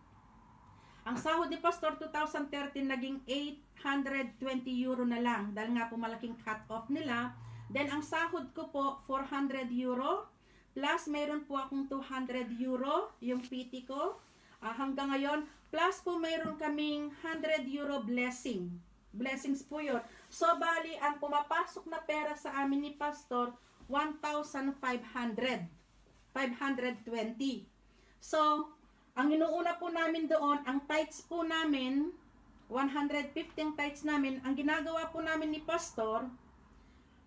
Ang sahod ni Pastor 2013 naging 820 euro na lang dahil nga po malaking cut off nila. Then, ang sahod ko po 400 euro. Plus, mayroon po akong 200 euro, yung PT ko. Hanggang ngayon, Plus po mayroon kaming 100 euro blessing. Blessings po yun. So, bali, ang pumapasok na pera sa amin ni Pastor, 1,500. 520. So, ang inuuna po namin doon, ang tithes po namin, 115 tithes namin, ang ginagawa po namin ni Pastor,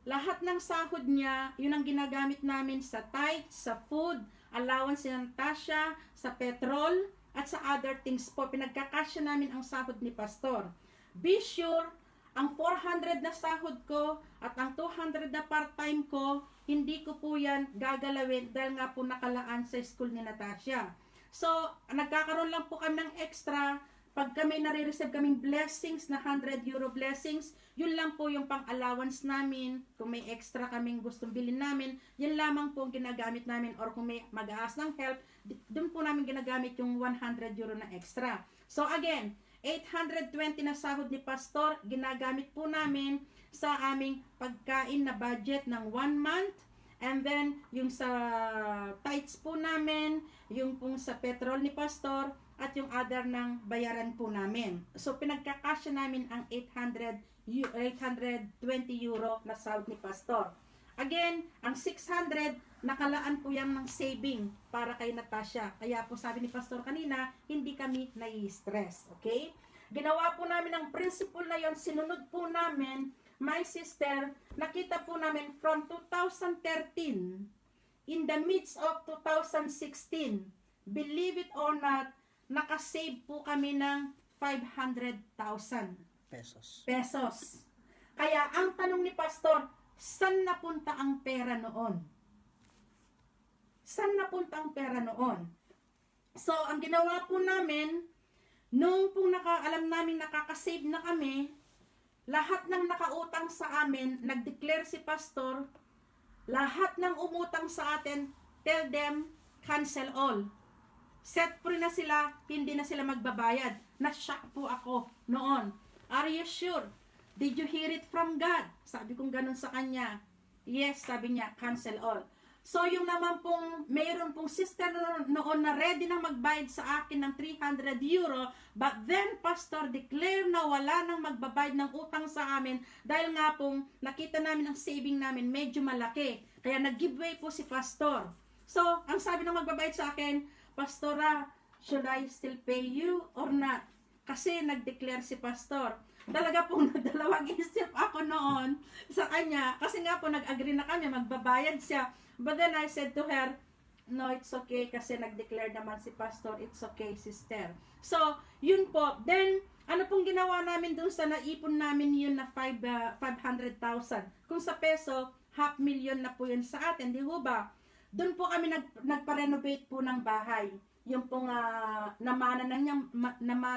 lahat ng sahod niya, yun ang ginagamit namin sa tithes, sa food, allowance ni Natasha, sa petrol, at sa other things po. Pinagkakasya namin ang sahod ni Pastor. Be sure, ang 400 na sahod ko at ang 200 na part-time ko, hindi ko po yan gagalawin dahil nga po nakalaan sa school ni Natasha. So, nagkakaroon lang po kami ng extra. Pag kami nare-receive kaming blessings na 100 euro blessings, yun lang po yung pang-allowance namin. Kung may extra kaming gustong bilhin namin, yun lamang po ang ginagamit namin. Or kung may mag-aas ng help, dun po namin ginagamit yung 100 euro na extra. So again, 820 na sahod ni Pastor, ginagamit po namin sa aming pagkain na budget ng 1 month. And then, yung sa tithes po namin, yung pong sa petrol ni Pastor, at yung other ng bayaran po namin. So, pinagkakasya namin ang 820 euro na sahod ni Pastor. Again, ang 600, nakalaan po yan ng saving para kay Natasha. Kaya po sabi ni Pastor kanina, hindi kami nai-stress. Okay? Ginawa po namin ang principle na yon, sinunod po namin, my sister, nakita po namin from 2013, in the midst of 2016, believe it or not, nakasave po kami ng 500,000 pesos. Kaya ang tanong ni Pastor, saan napunta ang pera noon? Saan napunta ang pera noon? So, ang ginawa po namin, nung pong alam namin nakakasave na kami, lahat ng nakautang sa amin, nag-declare si Pastor, lahat ng umutang sa atin, tell them, cancel all. Set free na sila, hindi na sila magbabayad. Na-shock po ako noon. Are you sure? Did you hear it from God? Sabi kong ganun sa kanya. Yes, sabi niya, cancel all. So, yung naman pong, mayroon pong sister noon na ready na magbayad sa akin ng 300 euro, but then, Pastor declare na wala nang magbabayad ng utang sa amin dahil nga pong nakita namin ang saving namin medyo malaki. Kaya nag-giveaway po si Pastor. So, ang sabi ng magbabayad sa akin, Pastora, should I still pay you or not? Kasi nag-declare si Pastor. Talaga pong nagdalawang isip ako noon sa kanya. Kasi nga po nag-agree na kami, magbabayad siya. But then I said to her, no, it's okay kasi nag-declare naman si Pastor, it's okay, sister. So, yun po. Then, ano pong ginawa namin dun sa naipon namin yun na 500,000? Kung sa peso, 500,000 na po yun sa atin, di ho ba? Doon po kami nagpa-renovate po ng bahay. Yung pong namana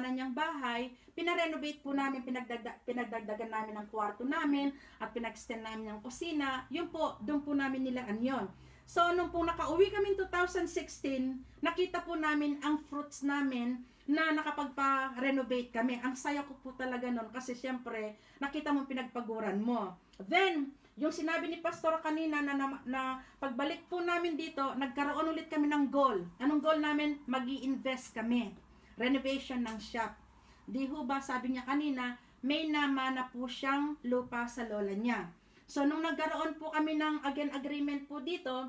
niyang bahay, pina-renovate po namin, pinagdagdagan namin ang kwarto namin, at pinag-extend namin ang kusina. Yun po, doon po namin nilaan yon. So, nung pong nakauwi kami 2016, nakita po namin ang fruits namin na nakapagpa-renovate kami. Ang saya ko po talaga nun kasi syempre, nakita mo pinagpaguran mo. Then, yung sinabi ni Pastor kanina na pagbalik po namin dito, nagkaroon ulit kami ng goal. Anong goal namin? Mag-i-invest kami. Renovation ng shop. Di ho ba, sabi niya kanina, may namana po siyang lupa sa lola niya. So, nung nagkaroon po kami ng agreement po dito,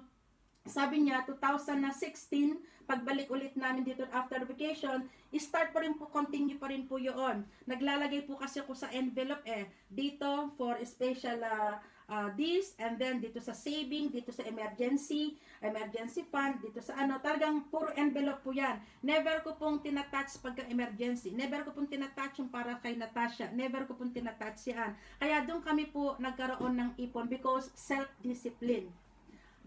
sabi niya, 2016, pagbalik ulit namin dito after vacation, start pa rin po, continue pa rin po yun. Naglalagay po kasi ako sa envelope dito for special this, and then dito sa saving, dito sa emergency fund, dito sa talagang puro envelope po yan. Never ko pong tinatouch pagka emergency, never ko pong tinatouch yung para kay Natasha, never ko pong tinatouch yan. Kaya doon kami po nagkaroon ng ipon because self-discipline.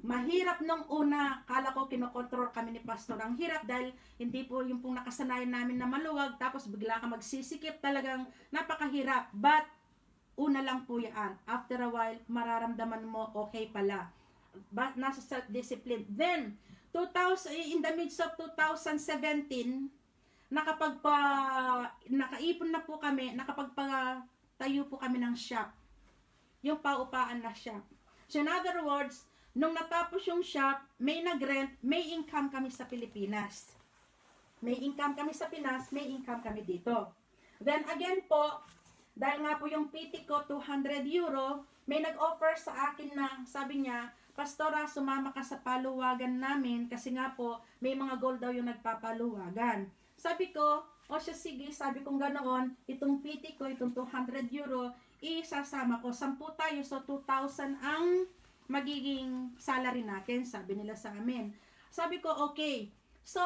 Mahirap nung una, kala ko kinokontrol kami ni Pastor. Ang hirap dahil hindi po yung pong nakasanayan namin na maluwag, tapos bigla ka magsisikip, talagang napakahirap. But, una lang po yan. After a while, mararamdaman mo, okay pala. But, nasa self-discipline. Then, in the midst of 2017, nakaipon na po kami, nakapagpatayo po kami ng shop. Yung paupaan na shop. So, in other words, nung natapos yung shop, may nag-rent, may income kami sa Pilipinas. May income kami sa Pinas, may income kami dito. Then again po, dahil nga po yung PT ko, 200 euro, may nag-offer sa akin na, sabi niya, Pastora, sumama ka sa paluwagan namin kasi nga po, may mga gold daw yung nagpapaluwagan. Sabi ko, o siya sige, sabi kong ganoon, itong PT ko, itong 200 euro, isasama ko. 10 tayo, so 2,000 ang magiging salary natin, sabi nila sa amin. Sabi ko, okay. So,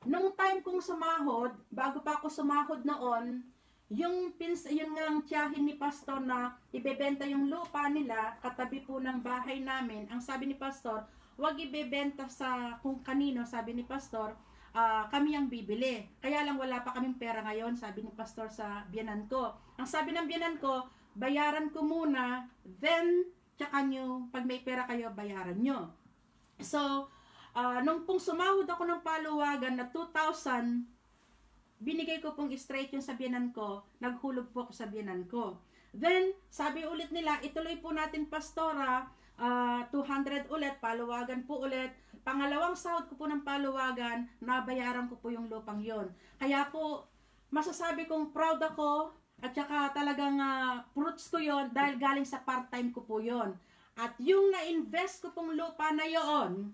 nung time kong sumahod, bago pa ako sumahod noon, yung ng tiyahin ni Pastor na ibebenta yung lupa nila, katabi po ng bahay namin, ang sabi ni Pastor, wag ibebenta sa kung kanino, sabi ni Pastor, kami ang bibili. Kaya lang wala pa kaming pera ngayon, sabi ni Pastor sa biyanan ko. Ang sabi ng biyanan ko, bayaran ko muna, then, tsaka nyo, pag may pera kayo, bayaran nyo. So, nung pong sumahod ako ng paluwagan na 2,000, binigay ko pong straight yung sa biyanan ko, naghulog po ako sa biyanan ko. Then, sabi ulit nila, ituloy po natin Pastora, 200 ulit, paluwagan po ulit. Pangalawang sahod ko po ng paluwagan, nabayaran ko po yung lupang yon. Kaya po, masasabi kong proud ako, at saka talagang fruits ko yon dahil galing sa part-time ko po yon. At yung na-invest ko pong lupa na yon,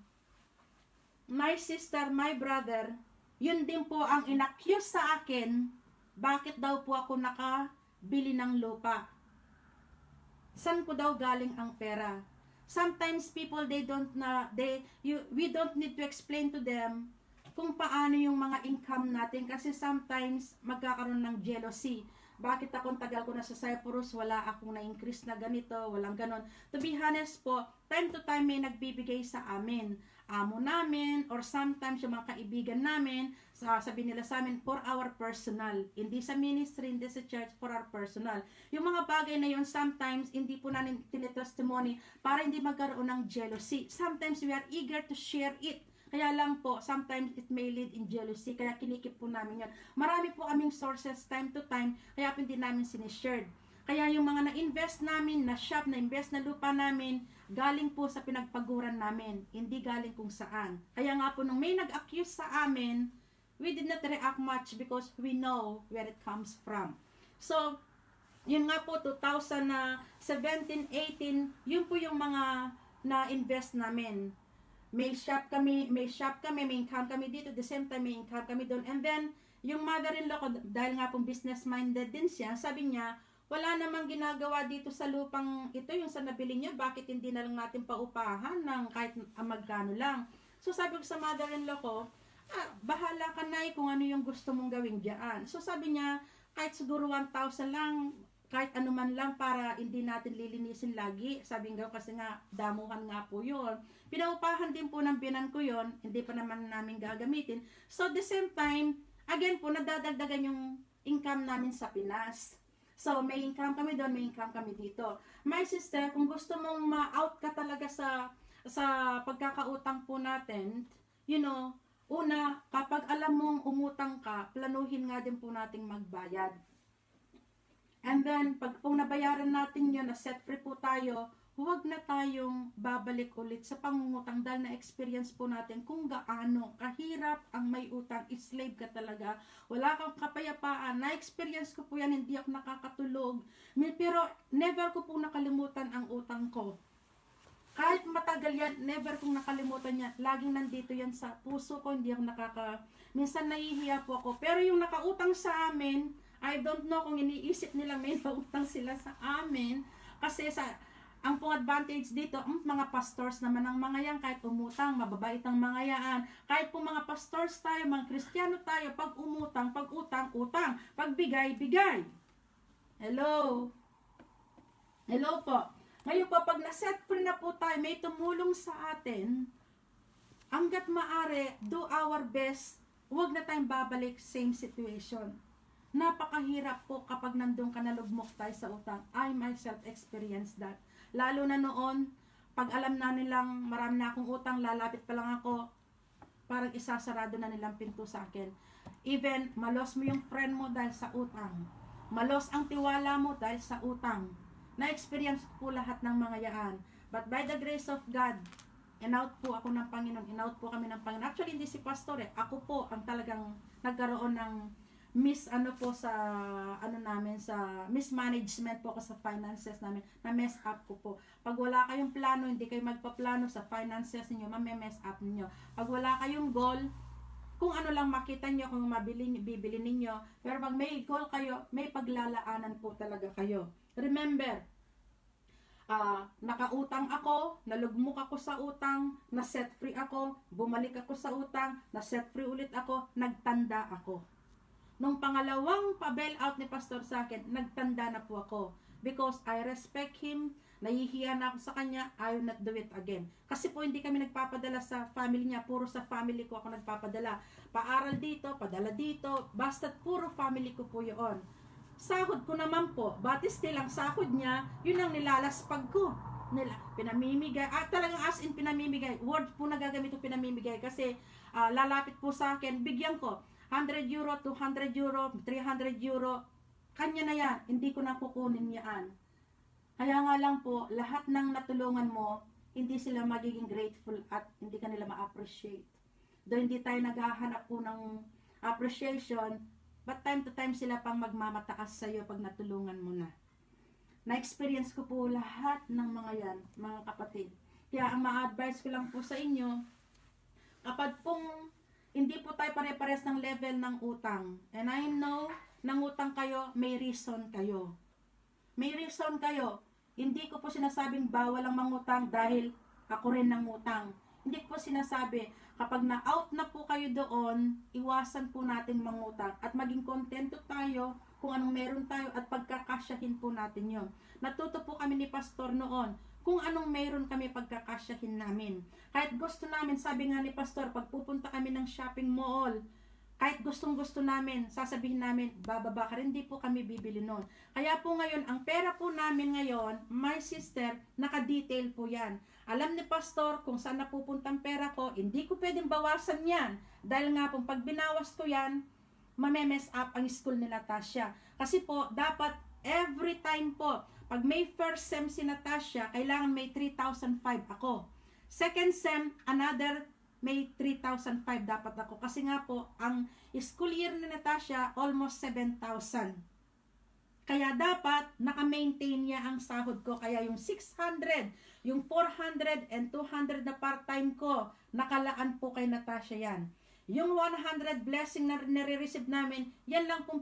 my sister, my brother, yun din po ang inaccuse sa akin, bakit daw po ako nakabili ng lupa. San ko daw galing ang pera? Sometimes people, we don't need to explain to them kung paano yung mga income natin kasi sometimes magkakaroon ng jealousy. Bakit akong tagal ko na sa Cyprus, wala akong na-increase na ganito, walang ganon. To be honest po, time to time may nagbibigay sa amin. Amo namin, or sometimes yung mga kaibigan namin, sabi nila sa amin, for our personal. Hindi sa ministry, hindi sa church, for our personal. Yung mga bagay na yun, sometimes, hindi po namin tinetestimony para hindi magkaroon ng jealousy. Sometimes, we are eager to share it. Kaya lang po, sometimes it may lead in jealousy. Kaya kinikip po namin yun. Marami po kaming sources time to time, kaya po hindi namin sinishared. Kaya yung mga na-invest namin, na shop, na-invest na lupa namin, galing po sa pinagpaguran namin, hindi galing kung saan. Kaya nga po, nung may nag-accuse sa amin, we did not react much because we know where it comes from. So, yun nga po, 2017, 18, yun po yung mga na-invest namin. May shop kami, may income kami dito, the same time may income kami doon. And then, yung mother-in-law ko, dahil nga pong business-minded din siya, sabi niya, wala namang ginagawa dito sa lupang ito, yung sa nabili niya, bakit hindi na lang natin paupahan ng kahit magkano lang. So sabi ko sa mother-in-law ko, bahala ka na kung ano yung gusto mong gawin diyan. So sabi niya, kahit siguro 1,000 lang, kahit ano man lang para hindi natin lilinisin lagi. Sabi nga kasi nga, damuhan nga po yun. Pinaupahan din po ng biyanan ko yun, hindi pa naman namin gagamitin. So the same time, again po, nadadagdagan yung income namin sa Pinas. So, may income kami doon, may income kami dito. My sister, kung gusto mong ma-out ka talaga sa pagkakautang po natin, you know, una, kapag alam mong umutang ka, planuhin nga din po nating magbayad. And then, pag po nabayaran natin yun, na set free po tayo, huwag na tayong babalik ulit sa pangungutang dahil na-experience po natin kung gaano kahirap ang may utang, slave ka talaga, wala kang kapayapaan, na-experience ko po yan, hindi ako nakakatulog, pero never ko po nakalimutan ang utang ko. Kahit matagal yan, never kong nakalimutan yan, laging nandito yan sa puso ko, hindi ako minsan nahihiya po ako, pero yung nakautang sa amin, I don't know kung iniisip nila may nautang sila sa amin, kasi ang pong advantage dito, mga pastors naman ang mga yan, kahit umutang, mababait ang mga yan. Kahit po mga pastors tayo, mga Kristiyano tayo, pag umutang, pag utang, utang. Pag bigay, bigay. Hello? Hello po. Ngayon po, pag na-set free na po tayo, may tumulong sa atin, hanggat maaari, do our best, huwag na tayong babalik, same situation. Napakahirap po kapag nandun ka nalugmok tayo sa utang. I myself experienced that. Lalo na noon, pag alam na nilang marami na akong utang, lalapit pa lang ako, parang isasarado na nilang pinto sa akin. Even, malos mo yung friend mo dahil sa utang. Malos ang tiwala mo dahil sa utang. Na-experience ko po lahat ng mga yaan. But by the grace of God, in-out po ako ng Panginoon, in-out po kami ng Panginoon. Actually, hindi si pastor ako po ang talagang nagkaroon ng mismanagement po ako sa finances namin, na mess up ko po. Pag wala kayong plano, hindi kayo magpaplano sa finances niyo, mess up niyo. Pag wala kayong goal, kung ano lang makita niyo, kung bibili ninyo, pero pag may goal kayo, may paglalaanan po talaga kayo. Remember, nakautang ako, nalugmok ako sa utang, na-set free ako, bumalik ako sa utang, na-set free ulit ako, nagtanda ako. Nung pangalawang pa-bail out ni pastor sa akin, nagtanda na po ako. Because I respect him, nahihiya na ako sa kanya, I will not do it again. Kasi po hindi kami nagpapadala sa family niya, puro sa family ko ako nagpapadala. Paaral dito, padala dito, basta't puro family ko po yun. Sahod ko naman po, but still ang sahod niya, yun ang nilalaspag ko. Pinamimigay, talagang as in pinamimigay, word po na gagamit ko pinamimigay kasi lalapit po sa akin, bigyan ko, 100 euro, 200 euro, 300 euro, kanya na yan, hindi ko na kukunin yan. Kaya nga lang po, lahat ng natulungan mo, hindi sila magiging grateful at hindi ka nila ma-appreciate. Doon hindi tayo naghahanap po ng appreciation, but time to time sila pang magmamataas sa'yo pag natulungan mo na. Na-experience ko po lahat ng mga yan, mga kapatid. Kaya ang ma-advise ko lang po sa inyo, kapag pong hindi po tayo pare-pares ng level ng utang. And I know, nangutang kayo, may reason kayo. May reason kayo. Hindi ko po sinasabing bawal ang mangutang dahil ako rin nangutang. Hindi ko po sinasabi, kapag na-out na po kayo doon, iwasan po natin mangutang at maging kontento tayo kung anong meron tayo at pagkakasyahin po natin yun. Natuto po kami ni pastor noon kung anong meron kami pagkakasyahin namin. Kahit gusto namin, sabi nga ni pastor, pag pupunta kami ng shopping mall, kahit gustong-gusto namin, sasabihin namin, bababa ka rin, hindi po kami bibili nun. Kaya po ngayon, ang pera po namin ngayon, my sister, naka-detail po yan. Alam ni pastor kung saan napupuntang pera ko, hindi ko pwedeng bawasan yan. Dahil nga po, pag binawas ko yan, mamemess up ang school ni Natasha. Kasi po, dapat every time po, pag may first sem si Natasha, kailangan may 3,500 ako. Second sem, another may 3,500 dapat ako. Kasi nga po, ang school year ni Natasha, almost 7,000. Kaya dapat, naka-maintain niya ang sahod ko. Kaya yung 600, yung 400 and 200 na part-time ko, nakalaan po kay Natasha yan. Yung 100 blessing na nare-receive namin, yan lang pong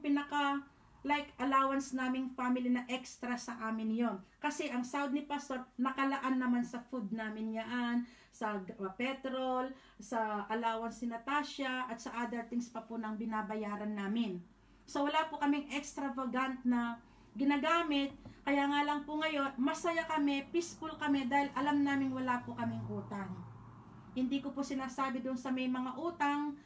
allowance naming family na extra sa amin yon. Kasi ang sahod ni pastor, nakalaan naman sa food namin yan, sa petrol, sa allowance ni Natasha, at sa other things pa po nang binabayaran namin. So wala po kaming extravagant na ginagamit, kaya nga lang po ngayon, masaya kami, peaceful kami, dahil alam namin wala po kaming utang. Hindi ko po sinasabi doon sa may mga utang,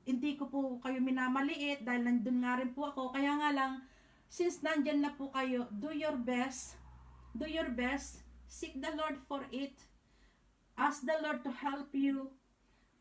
hindi ko po kayo minamaliit dahil nandun nga rin po ako. Kaya nga lang, since nandyan na po kayo, do your best, seek the Lord for it, ask the Lord to help you,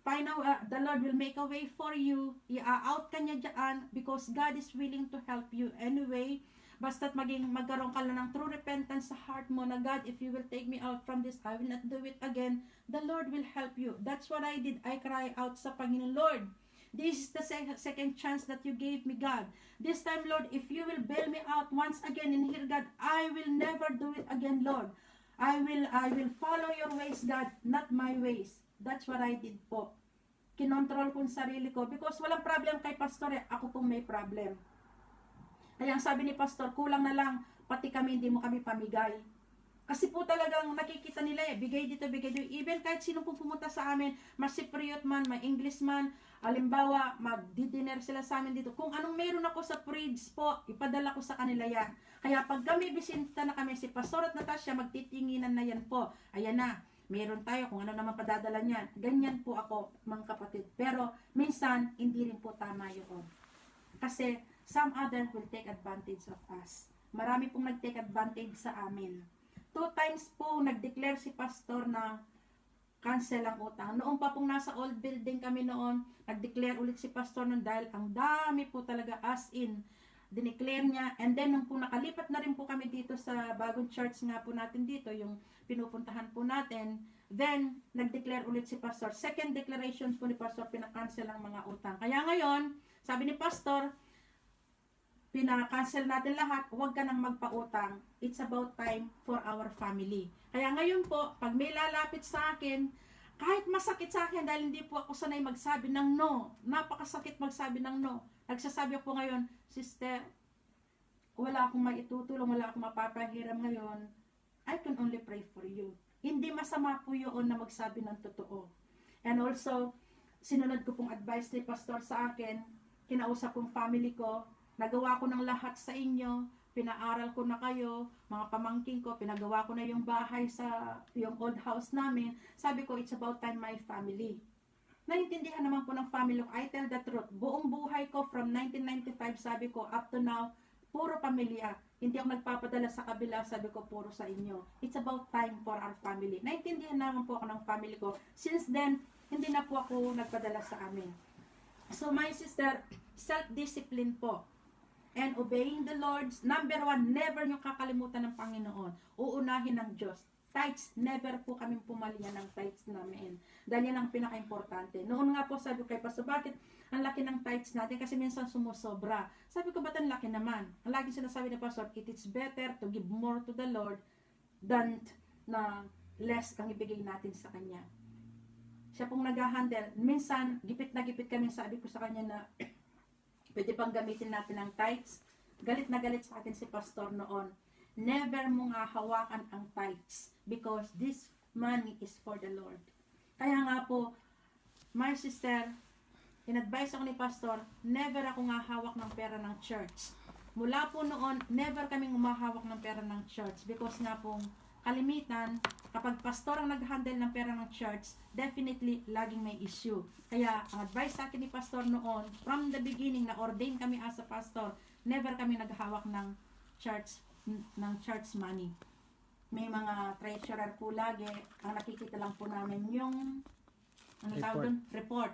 find out, the Lord will make a way for you, i-out ka niya dyan, because God is willing to help you anyway. Basta't magkaroon ka lang ng true repentance sa heart mo na, God, if you will take me out from this, I will not do it again. The Lord will help you. That's what I did. I cry out sa Panginoon, Lord, this is the second chance that you gave me, God. This time, Lord, if you will bail me out once again in here, God, I will never do it again, Lord. I will follow your ways, God, not my ways. That's what I did po. Kinontrol ko yung sarili ko because walang problem kay pastor, ako pong may problem. Kaya ang sabi ni pastor, kulang na lang, pati kami, hindi mo kami pamigay. Kasi po talagang nakikita nila bigay dito, bigay dito. Even kahit sino pong pumunta sa amin, masipriot man, may English man, alimbawa, mag-dinner sila sa amin dito. Kung anong meron ako sa fridge po, ipadala ko sa kanila yan. Kaya pag kami bisita na kami si Pastor at Natasha, magtitinginan na yan po. Ayan na, meron tayo kung ano naman padadala niyan. Ganyan po ako, mga kapatid. Pero minsan, hindi rin po tama yun. Kasi some other will take advantage of us. Marami pong nag-take advantage sa amin. 2 times po nag-declare si pastor na cancel ang utang. Noong pa pong nasa old building kami noon, nag-declare ulit si pastor noon dahil ang dami po talaga, as in, dineclare niya. And then, nung po nakalipat na rin po kami dito sa bagong church nga po natin dito, yung pinupuntahan po natin, then, nag-declare ulit si Pastor. Second declaration po ni Pastor, pinakancel ang mga utang. Kaya ngayon, sabi ni Pastor, pinakancel natin lahat, huwag ka nang magpautang. It's about time for our family. Kaya ngayon po, pag may lalapit sa akin, kahit masakit sa akin dahil hindi po ako sanay magsabi ng no, napakasakit magsabi ng no. Nagsasabi ako ngayon, sister, wala akong maitutulong, wala akong mapapahiram ngayon. I can only pray for you. Hindi masama po yun na magsabi ng totoo. And also, sinunod ko pong advice ni Pastor sa akin, kinausap kong family ko, nagawa ko ng lahat sa inyo, pinaaral ko na kayo, mga pamangking ko, pinagawa ko na yung bahay sa yung old house namin. Sabi ko, it's about time my family. Naintindihan naman po ng family ko, I tell the truth. Buong buhay ko from 1995, sabi ko, up to now, puro pamilya. Hindi ako nagpapadala sa kabila, sabi ko, puro sa inyo. It's about time for our family. Naintindihan naman po ako ng family ko. Since then, hindi na po ako nagpadala sa amin. So my sister, self-discipline po. And obeying the Lord's, number one, never nyo kakalimutan ng Panginoon. Uunahin ng Diyos. Tithes, never po kami pumalya ng tithes namin. Dahil yan ang pinaka-importante. Noon nga po sabi ko kay Pastor, bakit ang laki ng tithes natin? Kasi minsan sumusobra. Sabi ko, ba't ang laki naman? Ang lagi sinasabi ni Pastor, it is better to give more to the Lord than na less ang ibigay natin sa Kanya. Siya pong nag-handle. Minsan, gipit na gipit kami, sabi ko sa Kanya na pwede pang gamitin natin ang tithes. Galit na galit sa akin si Pastor noon. Never mo nga hawakan ang tithes because this money is for the Lord. Kaya nga po, my sister, in-advise ako ni Pastor, never ako nga hawak ng pera ng church. Mula po noon, never kaming umahawak ng pera ng church because nga po, kalimitan, kapag pastor ang nag-handle ng pera ng church, definitely, laging may issue. Kaya, ang advice sa akin ni Pastor noon, from the beginning, na-ordain kami as a pastor, never kami naghawak ng church money. May mga treasurer po lagi, ang nakikita lang po namin yung, report.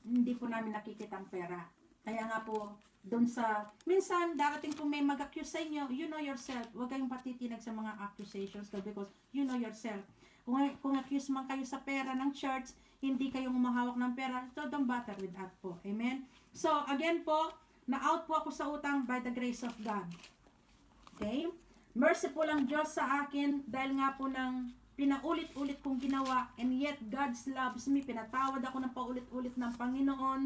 Hindi po namin nakikita ang pera. Kaya nga po, doon sa, minsan, darating po may mag-accuse sa inyo, you know yourself. Huwag kayong patitinag sa mga accusations because you know yourself. Kung accuse man kayo sa pera ng church, hindi kayong umahawak ng pera, so don't bother with that po. Amen? So, again po, na-out po ako sa utang by the grace of God. Okay? Merciful ang Diyos sa akin dahil nga po ng pinaulit-ulit kong ginawa and yet God loves me. Pinatawad ako ng paulit-ulit ng Panginoon.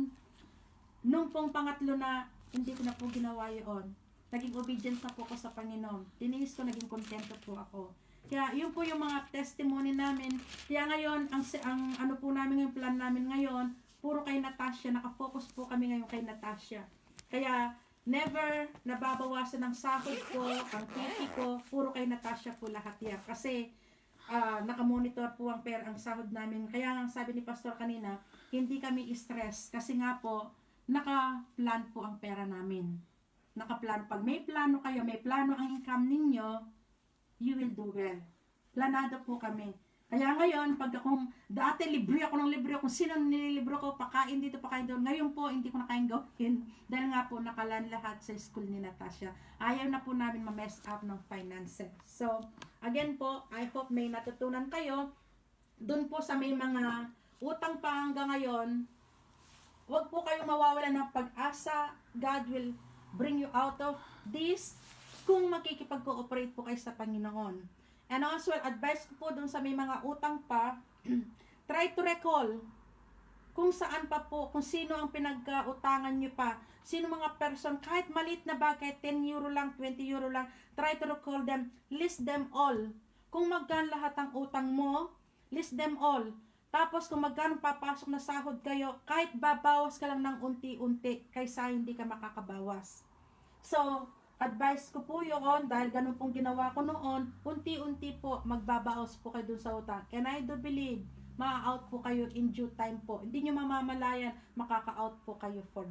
Nung pong pangatlo na hindi ko na po ginawa yun. Naging obedient na po ako sa Panginoon. Tiniis ko, naging kontento po ako. Kaya yun po yung mga testimony namin. Kaya ngayon, ang ano po namin yung plan namin ngayon, puro kay Natasha. Nakafocus po kami ngayon kay Natasha. Kaya never nababawasan ng sahod ko, ang kitty ko, puro kay Natasha po lahat yan. Kasi nakamonitor po ang ang sahod namin. Kaya ang sabi ni Pastor kanina, hindi kami stress. Kasi nga po, naka-plan po ang pera namin. Naka-plan. Pag may plano kayo, may plano ang income ninyo, you will do well. Planado po kami. Kaya ngayon, pag akong, dati libre ako kung sino nililibro ko, pakain dito, pakain doon. Ngayon po, hindi ko na kayang gawin. Dahil nga po, nakalan lahat sa school ni Natasha. Ayaw na po namin ma-mess up ng finances. So, again po, I hope may natutunan kayo. Doon po sa may mga utang pa hanggang ngayon, huwag po kayong mawawala ng pag-asa. God will bring you out of this kung makikipag-cooperate po kayo sa Panginoon. And also, advice ko po dun sa may mga utang pa, try to recall kung saan pa po, kung sino ang pinag-utangan nyo pa, sino mga person, kahit maliit na bagay, 10 euro lang, 20 euro lang, try to recall them, list them all. Kung magkano lahat ang utang mo, list them all. Tapos kung magkano papasok na sahod kayo, kahit babawas ka lang ng unti-unti, kaysa hindi ka makakabawas. So, advice ko po yun, dahil ganun pong ginawa ko noon, unti-unti po, magbabaos po kayo dun sa utang. And I do believe, ma-out po kayo in due time po. Hindi nyo mamamalayan, makaka-out po kayo for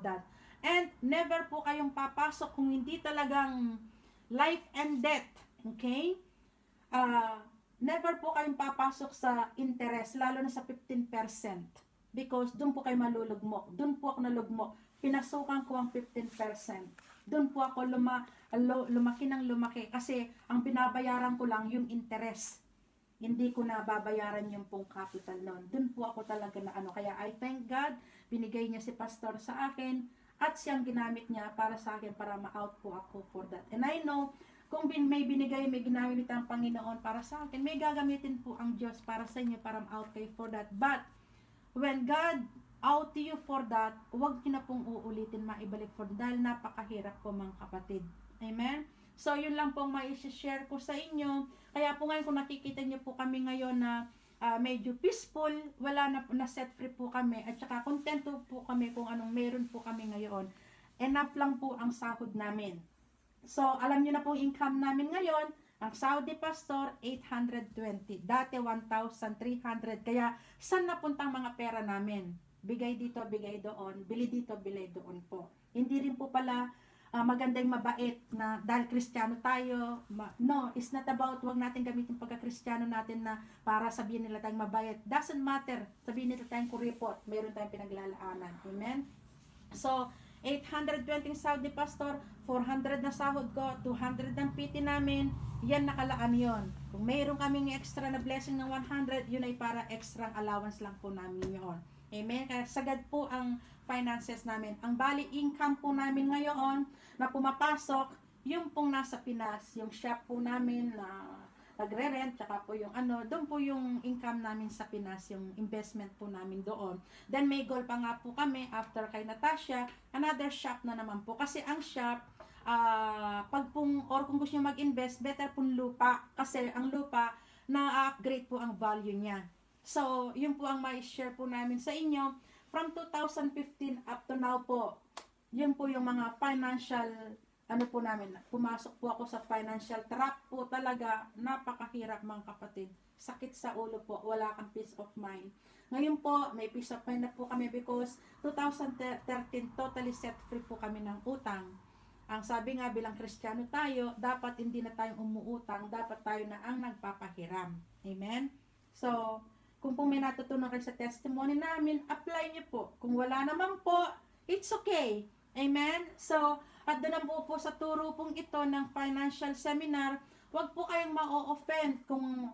that. And never po kayong papasok kung hindi talagang life and death. Okay? Never po kayong papasok sa interest, lalo na sa 15%. Because dun po kayo malulugmok. Dun po ako nalugmok. Pinasukan ko ang 15%. Doon po ako lumaki ng lumaki kasi ang binabayaran ko lang yung interest. Hindi ko na babayaran yung pong capital noon. Doon po ako talaga na ano. Kaya I thank God, binigay niya si pastor sa akin at siyang ginamit niya para sa akin para ma-out po ako for that. And I know, kung may binigay, may ginamit ang Panginoon para sa akin, may gagamitin po ang Diyos para sa inyo para ma-out kayo for that. But, when God out to you for that, huwag niyo na pong uulitin maibalik for dahil napakahirap po mga kapatid. Amen? So, yun lang pong mai-share ko sa inyo. Kaya po ngayon kung nakikita niyo po kami ngayon na medyo peaceful, wala na set free po kami at saka kontento po kami kung anong meron po kami ngayon. Enough lang po ang sahod namin. So, alam niyo na po income namin ngayon. Ang Saudi pastor, 820. Dati, 1,300. Kaya, saan napuntang mga pera namin? Bigay dito, bigay doon. Bili dito, bili doon po. Hindi rin po pala magandang mabait na dahil Kristiyano tayo. No, it's not about wag natin gamitin pagka-Kristiyano natin na para sabihin nila tayong mabait. Doesn't matter. Sabihin nila tayong kuripot. Meron tayong pinaglalaanan. Amen? So, 820 Saudi pastor, 400 na sahod ko, 200 ng PT namin, yan nakalaan yon. Kung mayroon kaming extra na blessing ng 100, yun ay para extra allowance lang po namin yon. Amen? Kaya sagad po ang finances namin. Ang bali income po namin ngayon na pumapasok, yung pong nasa Pinas, yung shop po namin na nagre-rent, tsaka po yung doon po yung income namin sa Pinas, yung investment po namin doon. Then may goal pa nga po kami after kay Natasha, another shop na naman po. Kasi ang shop, kung gusto nyo mag-invest, better pong lupa. Kasi ang lupa, na-upgrade po ang value niya. So, yun po ang mai-share po namin sa inyo. From 2015 up to now po, yun po yung mga financial, po namin. Pumasok po ako sa financial trap po talaga. Napakahirap mga kapatid. Sakit sa ulo po. Wala kang peace of mind. Ngayon po, may peace of mind na po kami because 2013 totally set free po kami ng utang. Ang sabi nga bilang Kristiyano tayo, dapat hindi na tayong umuutang. Dapat tayo na ang nagpapahiram. Amen? So, kung po may natutunan kayo sa testimony namin, apply niyo po. Kung wala naman po, it's okay. Amen? So, at doon po sa turo pong ito ng financial seminar, wag po kayong ma-offend kung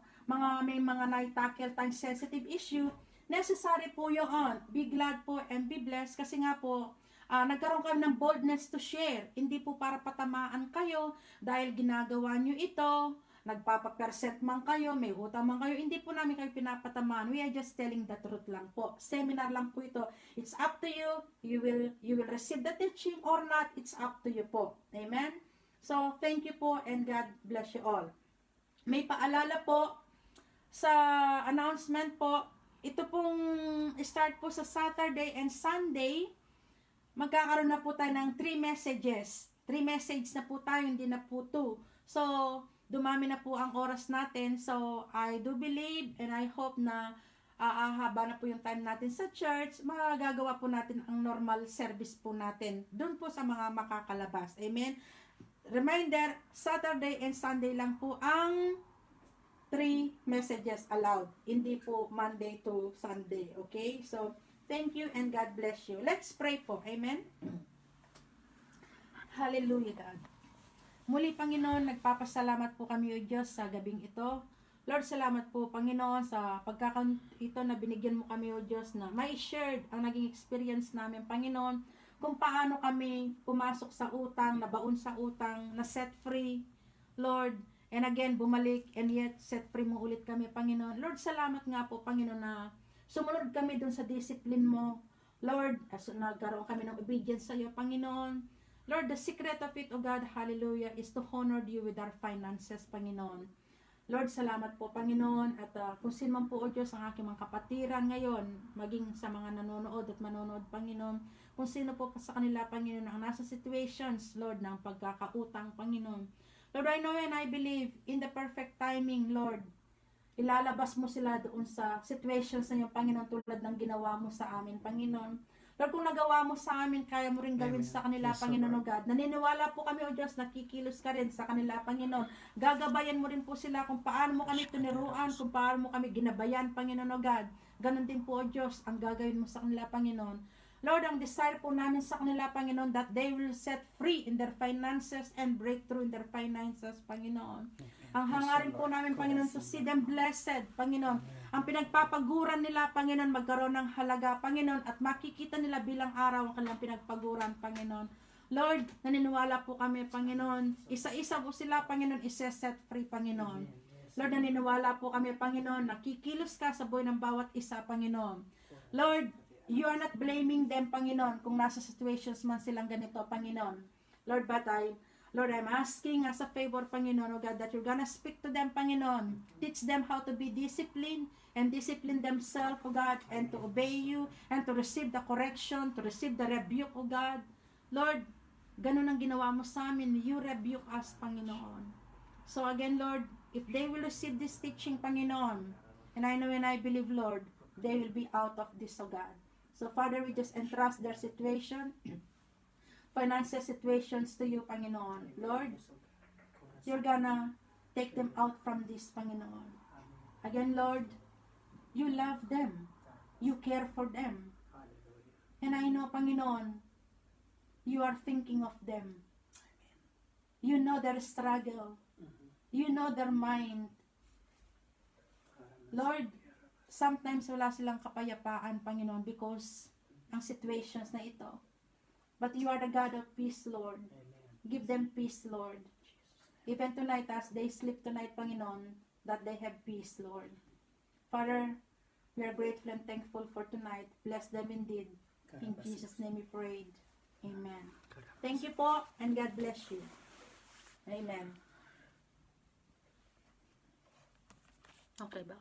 may mga naitackle tayong sensitive issue. Necessary po yun. Be glad po and be blessed kasi nga po, nagkaroon kami ng boldness to share. Hindi po para patamaan kayo dahil ginagawa nyo ito, nagpapa-percent man kayo, may utang man kayo, hindi po namin kayo pinapatamaan. We are just telling the truth lang po. Seminar lang po ito. It's up to you. You will receive the teaching or not. It's up to you po. Amen? So, thank you po and God bless you all. May paalala po sa announcement po. Ito pong start po sa Saturday and Sunday. Magkakaroon na po tayo ng 3 messages. 3 messages na po tayo, hindi na po 2. So, dumami na po ang oras natin. So, I do believe and I hope na haba na po yung time natin sa church. Magagawa po natin ang normal service po natin. Doon po sa mga makakalabas. Amen? Reminder, Saturday and Sunday lang po ang 3 messages allowed. Hindi po Monday to Sunday. Okay? So, thank you and God bless you. Let's pray po. Amen? Hallelujah, God. Muli, Panginoon, nagpapasalamat po kami, O Diyos, sa gabing ito. Lord, salamat po, Panginoon, sa pagkakataon ito na binigyan mo kami, O Diyos, na may shared ang naging experience namin, Panginoon, kung paano kami pumasok sa utang, nabaon sa utang, na set free, Lord, and again, bumalik, and yet set free mo ulit kami, Panginoon. Lord, salamat nga po, Panginoon, na sumunod kami dun sa discipline mo. Lord, as nagkaroon kami ng obedience sa iyo, Panginoon. Lord, the secret of it, O God, hallelujah, is to honor you with our finances, Panginoon. Lord, salamat po, Panginoon, at kung sino man po, O Diyos, ang aking mga kapatiran ngayon, maging sa mga nanonood at manonood, Panginoon, kung sino po sa kanila, Panginoon, ang nasa situations, Lord, ng pagkakautang, Panginoon. Lord, I know and I believe in the perfect timing, Lord, ilalabas mo sila doon sa situations na yung, Panginoon, tulad ng ginawa mo sa amin, Panginoon. Lord, kung nagawa mo sa amin, kaya mo rin gawin sa kanila, yes, Panginoon, O God. Naniniwala po kami, O Diyos, nakikilos ka rin sa kanila, Panginoon. Gagabayan mo rin po sila kung paano mo kami tuniruan, kung paano mo kami ginabayan, Panginoon, O God. Ganon din po, O Diyos, ang gagawin mo sa kanila, Panginoon. Lord, ang desire po namin sa kanila, Panginoon, that they will set free in their finances and breakthrough in their finances, Panginoon. Ang hangarin po namin, Panginoon, to see them blessed, Panginoon. Ang pinagpapaguran nila, Panginoon, magkaroon ng halaga, Panginoon, at makikita nila bilang araw ang kanilang pinagpaguran, Panginoon. Lord, naniniwala po kami, Panginoon. Isa-isa po sila, Panginoon, isa-set free, Panginoon. Lord, naniniwala po kami, Panginoon, nakikilos ka sa buhay ng bawat isa, Panginoon. Lord, you are not blaming them, Panginoon, kung nasa situations man silang ganito, Panginoon. Lord, but I'm asking as a favor, Panginoon, oh God, that you're gonna speak to them, Panginoon. Teach them how to be disciplined and discipline themselves, oh God, and to obey you and to receive the correction, to receive the rebuke, oh God. Lord, ganun ang ginawa mo sa amin. You rebuke us, Panginoon. So again, Lord, if they will receive this teaching, Panginoon, and I know and I believe, Lord, they will be out of this, oh God. So, Father, we just entrust their situation, financial situations to you, Panginoon. Lord, you're gonna take them out from this, Panginoon. Again, Lord, you love them. You care for them. And I know, Panginoon, you are thinking of them. You know their struggle. You know their mind. Lord, sometimes wala silang kapayapaan, Panginoon, because ang situations na ito. But you are the God of peace, Lord. Give them peace, Lord. Even tonight, as they sleep tonight, Panginoon, that they have peace, Lord. Father, we are grateful and thankful for tonight. Bless them indeed. In Jesus' name we prayed. Amen. Thank you po, and God bless you. Amen. Okay ba?